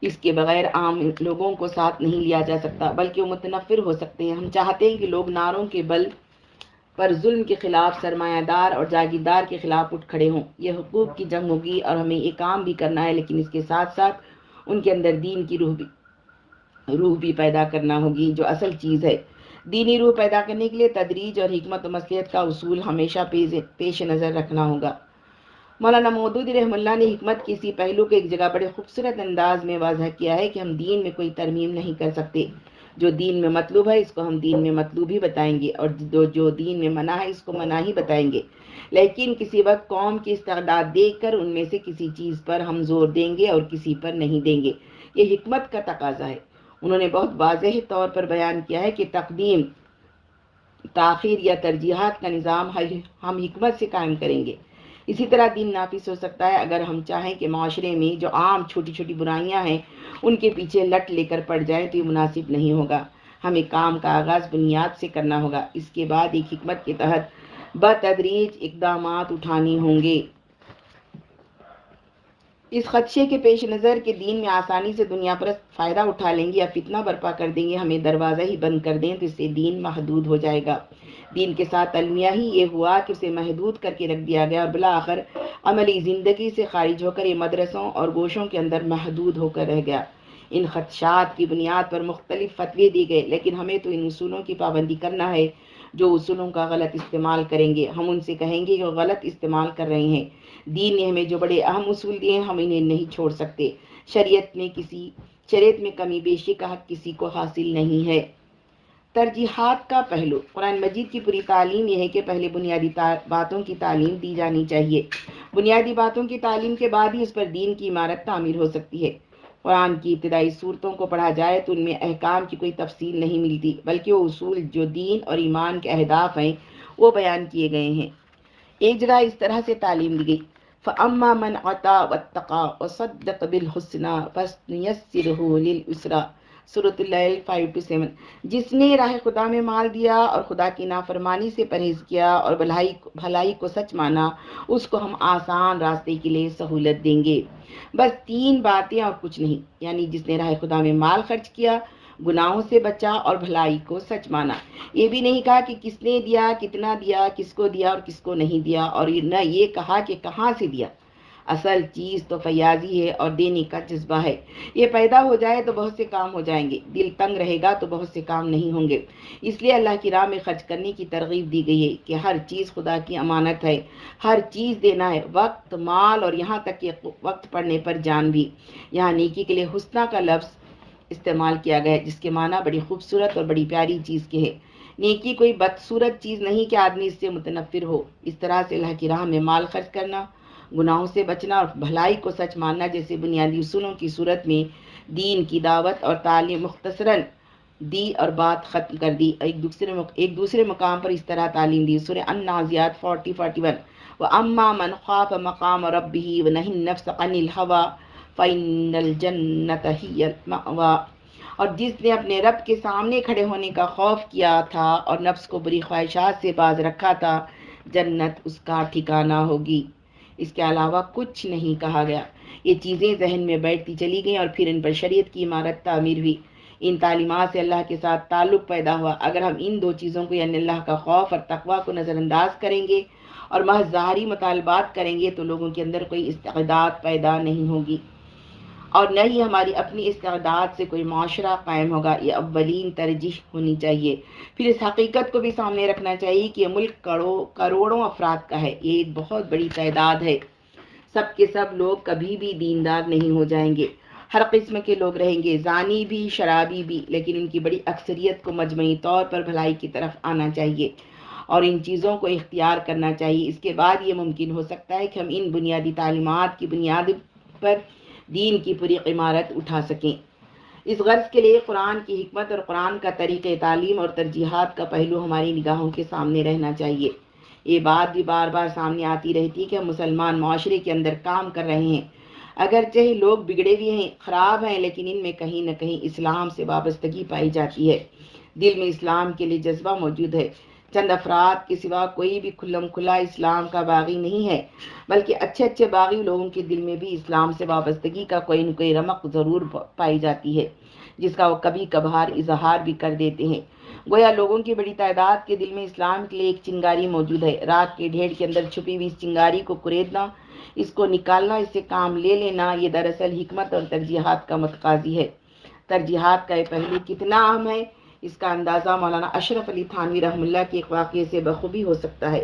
اس کے بغیر عام لوگوں کو ساتھ نہیں لیا جا سکتا بلکہ وہ متنفر ہو سکتے ہیں۔ ہم چاہتے ہیں کہ لوگ نعروں کے بل پر ظلم کے خلاف، سرمایہ دار اور جاگیردار کے خلاف اٹھ کھڑے ہوں۔ یہ حقوق کی جنگ ہوگی اور ہمیں یہ کام بھی کرنا ہے لیکن اس کے ساتھ ساتھ ان کے اندر دین کی روح بھی روح بھی پیدا کرنا ہوگی جو اصل چیز ہے۔ دینی روح پیدا کرنے کے لیے تدریج اور حکمت و مصلحت کا اصول ہمیشہ پیش نظر رکھنا ہوگا۔ مولانا مودودی رحمہ اللہ نے حکمت کے اسی پہلو کو ایک جگہ بڑے خوبصورت انداز میں واضح کیا ہے کہ ہم دین میں کوئی ترمیم نہیں کر سکتے۔ جو دین میں مطلوب ہے اس کو ہم دین میں مطلوب ہی بتائیں گے، اور جو دین میں منع ہے اس کو منع ہی بتائیں گے، لیکن کسی وقت قوم کی استعداد دیکھ کر ان میں سے کسی چیز پر ہم زور دیں گے اور کسی پر نہیں دیں گے۔ یہ حکمت کا تقاضا ہے۔ انہوں نے بہت واضح طور پر بیان کیا ہے کہ تقدیم، تاخیر یا ترجیحات کا نظام ہم حکمت سے قائم کریں گے۔ اسی طرح دین نافذ ہو سکتا ہے اگر ہم چاہیں کہ معاشرے میں جو عام چھوٹی چھوٹی برائیاں ہیں ان کے پیچھے لٹ لے کر پڑ جائیں تو یہ مناسب نہیں ہوگا۔ ہمیں کام کا آغاز بنیاد سے کرنا ہوگا، اس کے بعد ایک حکمت کے تحت بتدریج اقدامات اٹھانے ہوں گے۔ اس خدشے کے پیش نظر کہ دین میں آسانی سے دنیا پرست فائدہ اٹھا لیں گے یا فتنہ برپا کر دیں گے، ہمیں دروازہ ہی بند کر دیں تو اس سے دین محدود ہو جائے گا۔ دین کے ساتھ المیہ ہی یہ ہوا کہ اسے محدود کر کے رکھ دیا گیا اور بالآخر عملی زندگی سے خارج ہو کر یہ مدرسوں اور گوشوں کے اندر محدود ہو کر رہ گیا۔ ان خدشات کی بنیاد پر مختلف فتوے دی گئے، لیکن ہمیں تو ان اصولوں کی پابندی کرنا ہے۔ جو اصولوں کا غلط استعمال کریں گے ہم ان سے کہیں گے کہ وہ غلط استعمال کر رہے ہیں۔ دین نے ہمیں جو بڑے اہم اصول دیے ہیں ہم انہیں نہیں چھوڑ سکتے۔ شریعت میں کمی بیشی کا حق کسی کو حاصل نہیں ہے۔ ترجیحات کا پہلو۔ قرآن مجید کی پوری تعلیم یہ ہے کہ پہلے بنیادی باتوں کی تعلیم دی جانی چاہیے۔ بنیادی باتوں کی تعلیم کے بعد ہی اس پر دین کی عمارت تعمیر ہو سکتی ہے۔ قرآن کی ابتدائی صورتوں کو پڑھا جائے تو ان میں احکام کی کوئی تفصیل نہیں ملتی، بلکہ وہ اصول جو دین اور ایمان کے اہداف ہیں وہ بیان کیے گئے ہیں۔ ایک جگہ اس طرح سے تعلیم دی گئی، فَأَمَّا مَنْ عَطَا وَاتَّقَى وَصَدَّقَ بِالْحُسْنَى فَسَنُيَسِّرُهُ لِلْيُسْرَى، سورۃ اللیل 5-7۔ جس نے راہ خدا میں مال دیا اور خدا کی نافرمانی سے پرہیز کیا اور بھلائی کو سچ مانا، اس کو ہم آسان راستے کے لیے سہولت دیں گے۔ بس 3 باتیں اور کچھ نہیں، یعنی جس نے راہ خدا میں مال خرچ کیا، گناہوں سے بچا اور بھلائی کو سچ مانا۔ یہ بھی نہیں کہا کہ کس نے دیا، کتنا دیا، کس کو دیا اور کس کو نہیں دیا، اور نہ یہ کہا کہ کہاں سے دیا۔ اصل چیز تو فیاضی ہے اور دینے کا جذبہ ہے۔ یہ پیدا ہو جائے تو بہت سے کام ہو جائیں گے، دل تنگ رہے گا تو بہت سے کام نہیں ہوں گے۔ اس لیے اللہ کی راہ میں خرچ کرنے کی ترغیب دی گئی ہے کہ ہر چیز خدا کی امانت ہے، ہر چیز دینا ہے، وقت، مال اور یہاں تک کہ وقت پڑنے پر جان بھی۔ یہاں نیکی کے لیے حسنہ کا لفظ استعمال کیا گیا ہے، جس کے معنی بڑی خوبصورت اور بڑی پیاری چیز کے ہے۔ نیکی کوئی بدصورت چیز نہیں کہ آدمی اس سے متنفر ہو۔ اس طرح سے اللہ کی راہ میں مال خرچ کرنا، گناہوں سے بچنا اور بھلائی کو سچ ماننا جیسے بنیادی اصولوں کی صورت میں دین کی دعوت اور تعلیم مختصراً دی اور بات ختم کر دی۔ ایک دوسرے مقام پر اس طرح تعلیم دی، سورہ النازعات 40-41، وَأَمَّا مَنْ خَافَ مَقَامَ رَبِّهِ وَنَهَى النَّفْسَ عَنِ الْهَوَىٰ فَإِنَّ الْجَنَّةَ هِيَ الْمَأْوَىٰ۔ اور جس نے اپنے رب کے سامنے کھڑے ہونے کا خوف کیا تھا اور نفس کو بری خواہشات سے باز رکھا تھا، جنت اس کا ٹھکانہ ہوگی۔ اس کے علاوہ کچھ نہیں کہا گیا۔ یہ چیزیں ذہن میں بیٹھتی چلی گئیں اور پھر ان پر شریعت کی عمارت تعمیر ہوئی۔ ان تعلیمات سے اللہ کے ساتھ تعلق پیدا ہوا۔ اگر ہم ان 2 چیزوں کو یعنی اللہ کا خوف اور تقویٰ کو نظر انداز کریں گے اور محض ظاہری مطالبات کریں گے تو لوگوں کے اندر کوئی استعداد پیدا نہیں ہوگی اور نہ ہی ہماری اپنی استعداد سے کوئی معاشرہ قائم ہوگا۔ یہ اولین ترجیح ہونی چاہیے۔ پھر اس حقیقت کو بھی سامنے رکھنا چاہیے کہ یہ ملک کروڑوں افراد کا ہے، یہ ایک بہت بڑی تعداد ہے۔ سب کے سب لوگ کبھی بھی دیندار نہیں ہو جائیں گے، ہر قسم کے لوگ رہیں گے، زانی بھی، شرابی بھی، لیکن ان کی بڑی اکثریت کو مجموعی طور پر بھلائی کی طرف آنا چاہیے اور ان چیزوں کو اختیار کرنا چاہیے۔ اس کے بعد یہ ممکن ہو سکتا ہے کہ ہم ان بنیادی تعلیمات کی بنیاد پر دین کی پوری عمارت اٹھا سکیں۔ اس غرض کے لیے قرآن کی حکمت اور قرآن کا طریقہ تعلیم اور ترجیحات کا پہلو ہماری نگاہوں کے سامنے رہنا چاہیے۔ یہ بات بھی بار بار سامنے آتی رہتی ہے کہ ہم مسلمان معاشرے کے اندر کام کر رہے ہیں، اگرچہ لوگ بگڑے بھی ہیں، خراب ہیں، لیکن ان میں کہیں نہ کہیں اسلام سے وابستگی پائی جاتی ہے، دل میں اسلام کے لیے جذبہ موجود ہے۔ چند افراد کے سوا کوئی بھی کھلم کھلا اسلام کا باغی نہیں ہے، بلکہ اچھے اچھے باغی لوگوں کے دل میں بھی اسلام سے وابستگی کا کوئی نہ کوئی رمق ضرور پائی جاتی ہے، جس کا وہ کبھی کبھار اظہار بھی کر دیتے ہیں۔ گویا لوگوں کی بڑی تعداد کے دل میں اسلام کے لیے ایک چنگاری موجود ہے۔ راکھ کے ڈھیر کے اندر چھپی ہوئی اس چنگاری کو کریدنا، اس کو نکالنا، اس سے کام لے لینا، یہ دراصل حکمت اور ترجیحات کا متقاضی ہے۔ ترجیحات کا یہ پہلو کتنا اہم ہے، اس کا اندازہ مولانا اشرف علی تھانوی رحمہ اللہ کے ایک واقعے سے بخوبی ہو سکتا ہے۔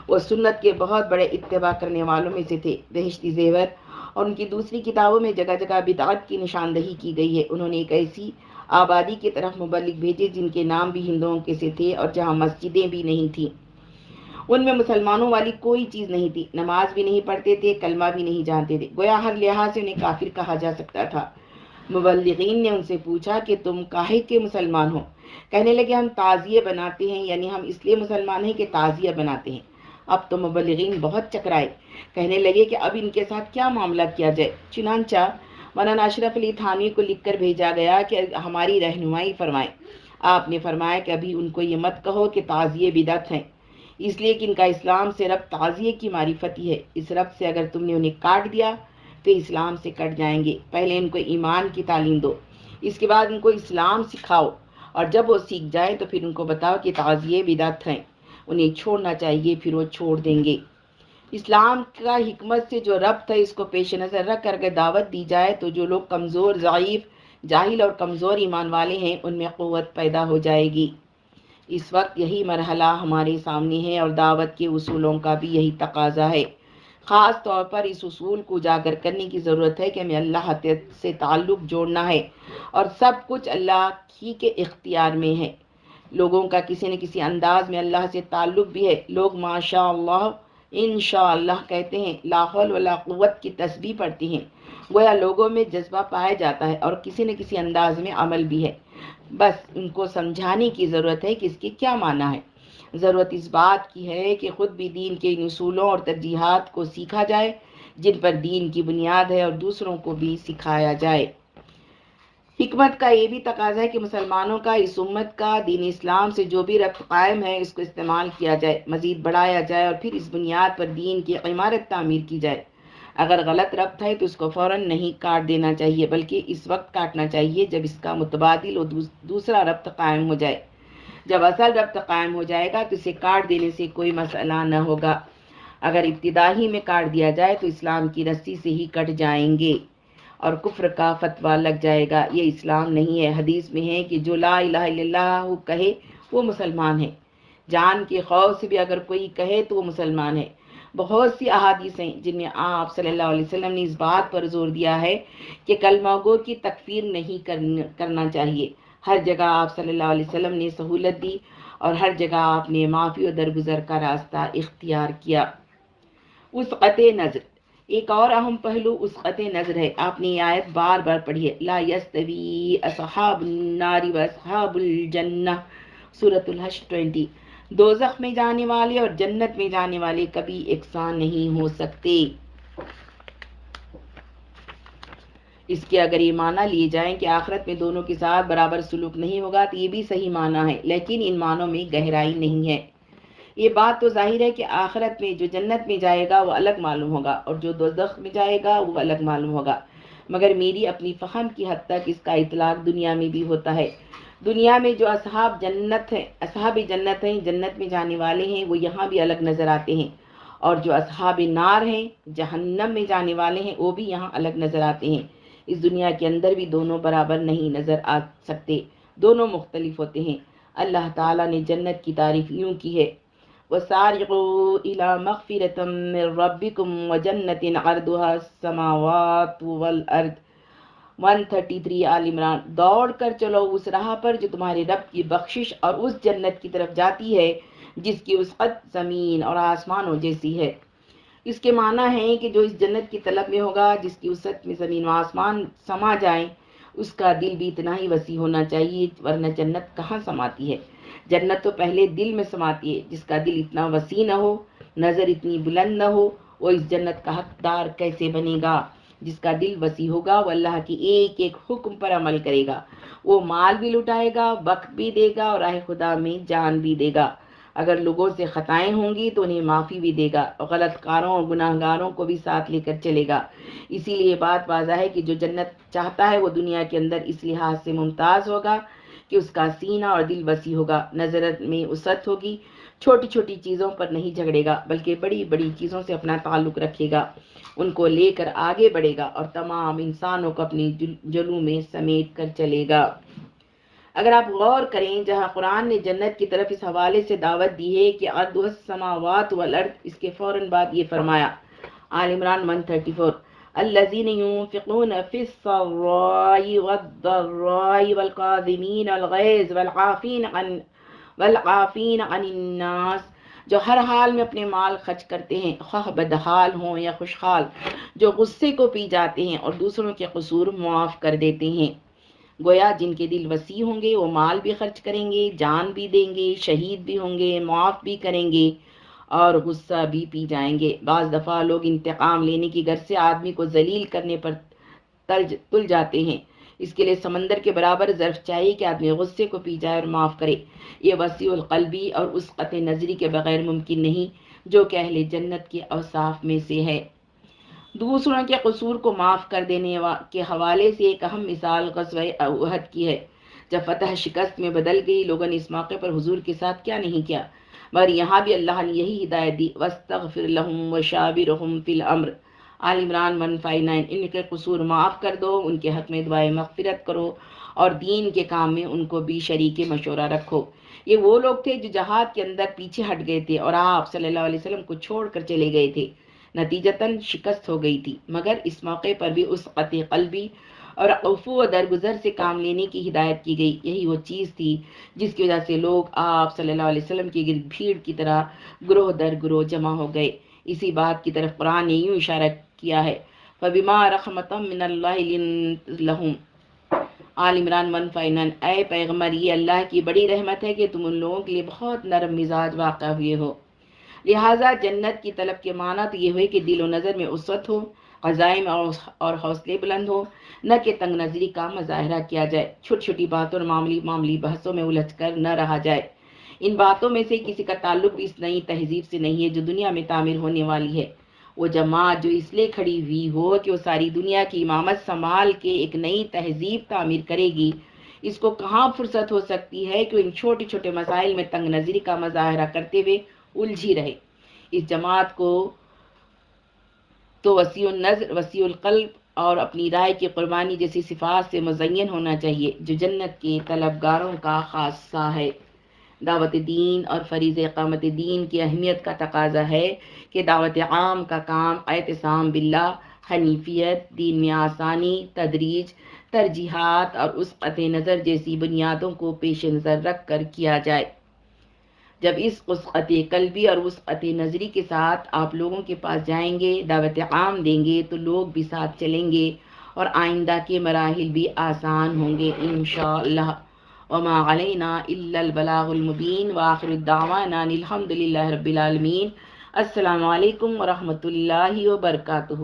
وہ سنت کے بہت بڑے اتباع کرنے والوں میں سے تھے۔ بہشتی زیور اور ان کی دوسری کتابوں میں جگہ جگہ بدعت کی نشاندہی کی گئی ہے۔ انہوں نے ایک ایسی آبادی کی طرف مبلغ بھیجے جن کے نام بھی ہندوؤں کے سے تھے اور جہاں مسجدیں بھی نہیں تھیں۔ ان میں مسلمانوں والی کوئی چیز نہیں تھی، نماز بھی نہیں پڑھتے تھے، کلمہ بھی نہیں جانتے تھے، گویا ہر لحاظ سے انہیں کافر کہا جا سکتا تھا۔ مبلغین نے ان سے پوچھا کہ تم کاہے کے مسلمان ہو؟ کہنے لگے ہم تعزیے بناتے ہیں، یعنی ہم اس لیے مسلمان ہیں کہ تعزیہ بناتے ہیں۔ اب تو مبلغین بہت چکرائے، کہنے لگے کہ اب ان کے ساتھ کیا معاملہ کیا جائے۔ چنانچہ مولانا اشرف علی تھانوی کو لکھ کر بھیجا گیا کہ ہماری رہنمائی فرمائیں۔ آپ نے فرمایا کہ ابھی ان کو یہ مت کہو کہ تعزیے بدعت ہیں، اس لیے کہ ان کا اسلام سے ربط تعزیے کی معرفتی ہے۔ اس ربط سے اگر تم نے انہیں کاٹ دیا تو اسلام سے کٹ جائیں گے۔ پہلے ان کو ایمان کی تعلیم دو، اس کے بعد ان کو اسلام سکھاؤ، اور جب وہ سیکھ جائیں تو پھر ان کو بتاؤ کہ تعزیے بدعت ہیں، انہیں چھوڑنا چاہیے، پھر وہ چھوڑ دیں گے۔ اسلام کا حکمت سے جو ربط ہے اس کو پیش نظر رکھ کر اگر دعوت دی جائے تو جو لوگ کمزور، ضعیف، جاہل اور کمزور ایمان والے ہیں ان میں قوت پیدا ہو جائے گی۔ اس وقت یہی مرحلہ ہمارے سامنے ہے اور دعوت کے اصولوں کا بھی یہی تقاضا ہے۔ خاص طور پر اس اصول کو اجاگر کرنے کی ضرورت ہے کہ ہمیں اللہ سے تعلق جوڑنا ہے اور سب کچھ اللہ ہی کے اختیار میں ہے۔ لوگوں کا کسی نہ کسی انداز میں اللہ سے تعلق بھی ہے۔ لوگ ماشاء اللہ، انشاءاللہ کہتے ہیں، لا حول ولا قوت کی تسبیح پڑھتے ہیں، گویا لوگوں میں جذبہ پایا جاتا ہے اور کسی نہ کسی انداز میں عمل بھی ہے۔ بس ان کو سمجھانے کی ضرورت ہے کہ اس کے کیا معنی ہے۔ ضرورت اس بات کی ہے کہ خود بھی دین کے ان اصولوں اور ترجیحات کو سیکھا جائے جن پر دین کی بنیاد ہے اور دوسروں کو بھی سکھایا جائے۔ حکمت کا یہ بھی تقاضا ہے کہ مسلمانوں کا اس امت کا دین اسلام سے جو بھی ربط قائم ہے اس کو استعمال کیا جائے، مزید بڑھایا جائے اور پھر اس بنیاد پر دین کی عمارت تعمیر کی جائے۔ اگر غلط ربط ہے تو اس کو فوراً نہیں کاٹ دینا چاہیے، بلکہ اس وقت کاٹنا چاہیے جب اس کا متبادل اور دوسرا ربط قائم ہو جائے۔ جب اصل ربط قائم ہو جائے گا تو اسے کاٹ دینے سے کوئی مسئلہ نہ ہوگا۔ اگر ابتدا ہی میں کاٹ دیا جائے تو اسلام کی رسی سے ہی کٹ جائیں گے اور کفر کا فتویٰ لگ جائے گا۔ یہ اسلام نہیں ہے۔ حدیث میں ہے کہ جو لا الہ الا اللہ کہے وہ مسلمان ہے، جان کے خوف سے بھی اگر کوئی کہے تو وہ مسلمان ہے۔ بہت سی احادیث ہیں جن میں آپ صلی اللہ علیہ وسلم نے اس بات پر زور دیا ہے کہ کلمہ گو کی تکفیر نہیں کرنا چاہیے۔ ہر جگہ آپ صلی اللہ علیہ وسلم نے سہولت دی اور ہر جگہ آپ نے معافی و درگزر کا راستہ اختیار کیا۔ وسعت نظر، ایک اور اہم پہلو وسعت نظر ہے۔ آپ نے یہ آیت بار بار پڑھی ہے، لا یستوی اصحاب النار و اصحاب الجنہ، سورۃ الحشر 20۔ دوزخ میں جانے والے اور جنت میں جانے والے کبھی یکساں نہیں ہو سکتے۔ اس کے اگر یہ معنی لیے جائیں کہ آخرت میں دونوں کے ساتھ برابر سلوک نہیں ہوگا تو یہ بھی صحیح معنی ہے، لیکن ان معنوں میں گہرائی نہیں ہے۔ یہ بات تو ظاہر ہے کہ آخرت میں جو جنت میں جائے گا وہ الگ معلوم ہوگا اور جو دوزخ میں جائے گا وہ الگ معلوم ہوگا، مگر میری اپنی فہم کی حد تک اس کا اطلاق دنیا میں بھی ہوتا ہے۔ دنیا میں جو اصحاب جنت ہیں، جنت میں جانے والے ہیں، وہ یہاں بھی الگ نظر آتے ہیں، اور جو اصحاب نار ہیں، جہنم میں جانے والے ہیں، وہ بھی یہاں الگ نظر آتے ہیں۔ اس دنیا کے اندر بھی دونوں برابر نہیں نظر آ سکتے، دونوں مختلف ہوتے ہیں۔ اللہ تعالیٰ نے جنت کی تعریف یوں کی ہے، وَسَارِعُوا إِلَى مَغْفِرَةٍ مِّن رَّبِّكُمْ وَجَنَّةٍ عَرْضُهَا السَّمَاوَاتُ وَالْأَرْضُ۔ 133 آل عمران۔ دوڑ کر چلو اس راہ پر جو تمہارے رب کی بخشش اور اس جنت کی طرف جاتی ہے جس کی وسعت زمین اور آسمانوں جیسی ہے۔ اس کے معنی ہے کہ جو اس جنت کی طلب میں ہوگا جس کی وسعت میں زمین و آسمان سما جائیں، اس کا دل بھی اتنا ہی وسیع ہونا چاہیے، ورنہ جنت کہاں سماتی ہے؟ جنت تو پہلے دل میں سماتی ہے۔ جس کا دل اتنا وسیع نہ ہو، نظر اتنی بلند نہ ہو، وہ اس جنت کا حقدار کیسے بنے گا؟ جس کا دل وسیع ہوگا وہ اللہ کی ایک ایک حکم پر عمل کرے گا، وہ مال بھی لٹائے گا، وقت بھی دے گا اور راہ خدا میں جان بھی دے گا۔ اگر لوگوں سے خطائیں ہوں گی تو انہیں معافی بھی دے گا اور غلط کاروں اور گناہ گاروں کو بھی ساتھ لے کر چلے گا۔ اسی لیے بات واضح ہے کہ جو جنت چاہتا ہے وہ دنیا کے اندر اس لحاظ سے ممتاز ہوگا کہ اس کا سینہ اور دل وسیع ہوگا، نظر میں وسعت ہوگی، چھوٹی چھوٹی چیزوں پر نہیں جھگڑے گا بلکہ بڑی بڑی چیزوں سے اپنا تعلق رکھے گا، ان کو لے کر آگے بڑھے گا اور تمام انسانوں کو اپنی جلوں میں سمیٹ کر چلے گا۔ اگر آپ غور کریں جہاں قرآن نے جنت کی طرف اس حوالے سے دعوت دی ہے کہ عرض السماوات والارض، اس کے فوراً بعد یہ فرمایا آل عمران 134 الذين ينفقون في السراء والضراء والكاظمين الغيظ والعافين عن الناس، جو ہر حال میں اپنے مال خرچ کرتے ہیں، خواہ بدحال ہوں یا خوشحال، جو غصے کو پی جاتے ہیں اور دوسروں کے قصور معاف کر دیتے ہیں۔ گویا جن کے دل وسیع ہوں گے وہ مال بھی خرچ کریں گے، جان بھی دیں گے، شہید بھی ہوں گے، معاف بھی کریں گے اور غصہ بھی پی جائیں گے۔ بعض دفعہ لوگ انتقام لینے کی غرض سے آدمی کو ذلیل کرنے پر تل جاتے ہیں، اس کے لیے سمندر کے برابر ظرف چاہیے کہ آدمی غصے کو پی جائے اور معاف کرے۔ یہ وسیع القلبی اور اس قطع نظری کے بغیر ممکن نہیں جو کہ اہل جنت کے اوصاف میں سے ہے۔ دوسروں کے قصور کو معاف کر دینے کے حوالے سے ایک اہم مثال غزوہ احد کی ہے۔ جب فتح شکست میں بدل گئی، لوگوں نے اس موقع پر حضور کے ساتھ کیا نہیں کیا، مگر یہاں بھی اللہ نے یہی ہدایت دی وَاسْتَغْفِرْ لَهُمْ وَشَاوِرْهُمْ فِي الْأَمْرِ، آل عمران 159۔ ان کے قصور معاف کر دو، ان کے حق میں دعائے مغفرت کرو اور دین کے کام میں ان کو بھی شریک مشورہ رکھو۔ یہ وہ لوگ تھے جو جہاد کے اندر پیچھے ہٹ گئے تھے اور آپ صلی اللہ علیہ وسلم کو چھوڑ کر چلے گئے تھے، نتیجتاً شکست ہو گئی تھی، مگر اس موقع پر بھی اس قطع قلبی اور عفو و درگزر سے کام لینے کی ہدایت کی گئی۔ یہی وہ چیز تھی جس کی وجہ سے لوگ آپ صلی اللہ علیہ وسلم کی گرد بھیڑ کی طرح گروہ در گروہ جمع ہو گئے۔ اسی بات کی طرف قرآن نے یوں اشارہ کیا ہے فَبِمَا رَحْمَةٍ مِّنَ اللَّهِ لِنتَ لَهُمْ، آل عمران 159۔ اے پیغمبر، یہ اللہ کی بڑی رحمت ہے کہ تم ان لوگوں کے لیے بہت نرم مزاج واقع ہوئے ہو۔ لہٰذا جنت کی طلب کے معنی تو یہ ہوئے کہ دل و نظر میں وسعت ہو، عزائم اور حوصلے بلند ہو، نہ کہ تنگ نظری کا مظاہرہ کیا جائے، چھوٹی چھوٹی باتوں اور معمولی بحثوں میں الجھ کر نہ رہا جائے۔ ان باتوں میں سے کسی کا تعلق بھی اس نئی تہذیب سے نہیں ہے جو دنیا میں تعمیر ہونے والی ہے۔ وہ جماعت جو اس لیے کھڑی ہوئی ہو کہ وہ ساری دنیا کی امامت سنبھال کے ایک نئی تہذیب تعمیر کرے گی، اس کو کہاں فرصت ہو سکتی ہے کہ ان چھوٹے چھوٹے مسائل میں تنگ نظری کا مظاہرہ کرتے ہوئے الجھی رہے۔ اس جماعت کو تو وسیع النظر، وسیع القلب اور اپنی رائے کی قربانی جیسی صفات سے مزین ہونا چاہیے جو جنت کے طلبگاروں کا خاصہ ہے۔ دعوت دین اور فریض اقامت دین کی اہمیت کا تقاضا ہے کہ دعوت عام کا کام اعتصام باللہ، حنیفیت، دین میں آسانی، تدریج، ترجیحات اور اس قطع نظر جیسی بنیادوں کو پیش نظر رکھ کر کیا جائے۔ جب اس وسعت قلبی اور وسعت نظری کے ساتھ آپ لوگوں کے پاس جائیں گے، دعوت عام دیں گے تو لوگ بھی ساتھ چلیں گے اور آئندہ کے مراحل بھی آسان ہوں گے انشاءاللہ۔ وما علینا الا البلاغ المبین، وآخر الدعوانا الحمد للہ رب العالمین۔ السلام علیکم ورحمۃ اللہ وبرکاتہ۔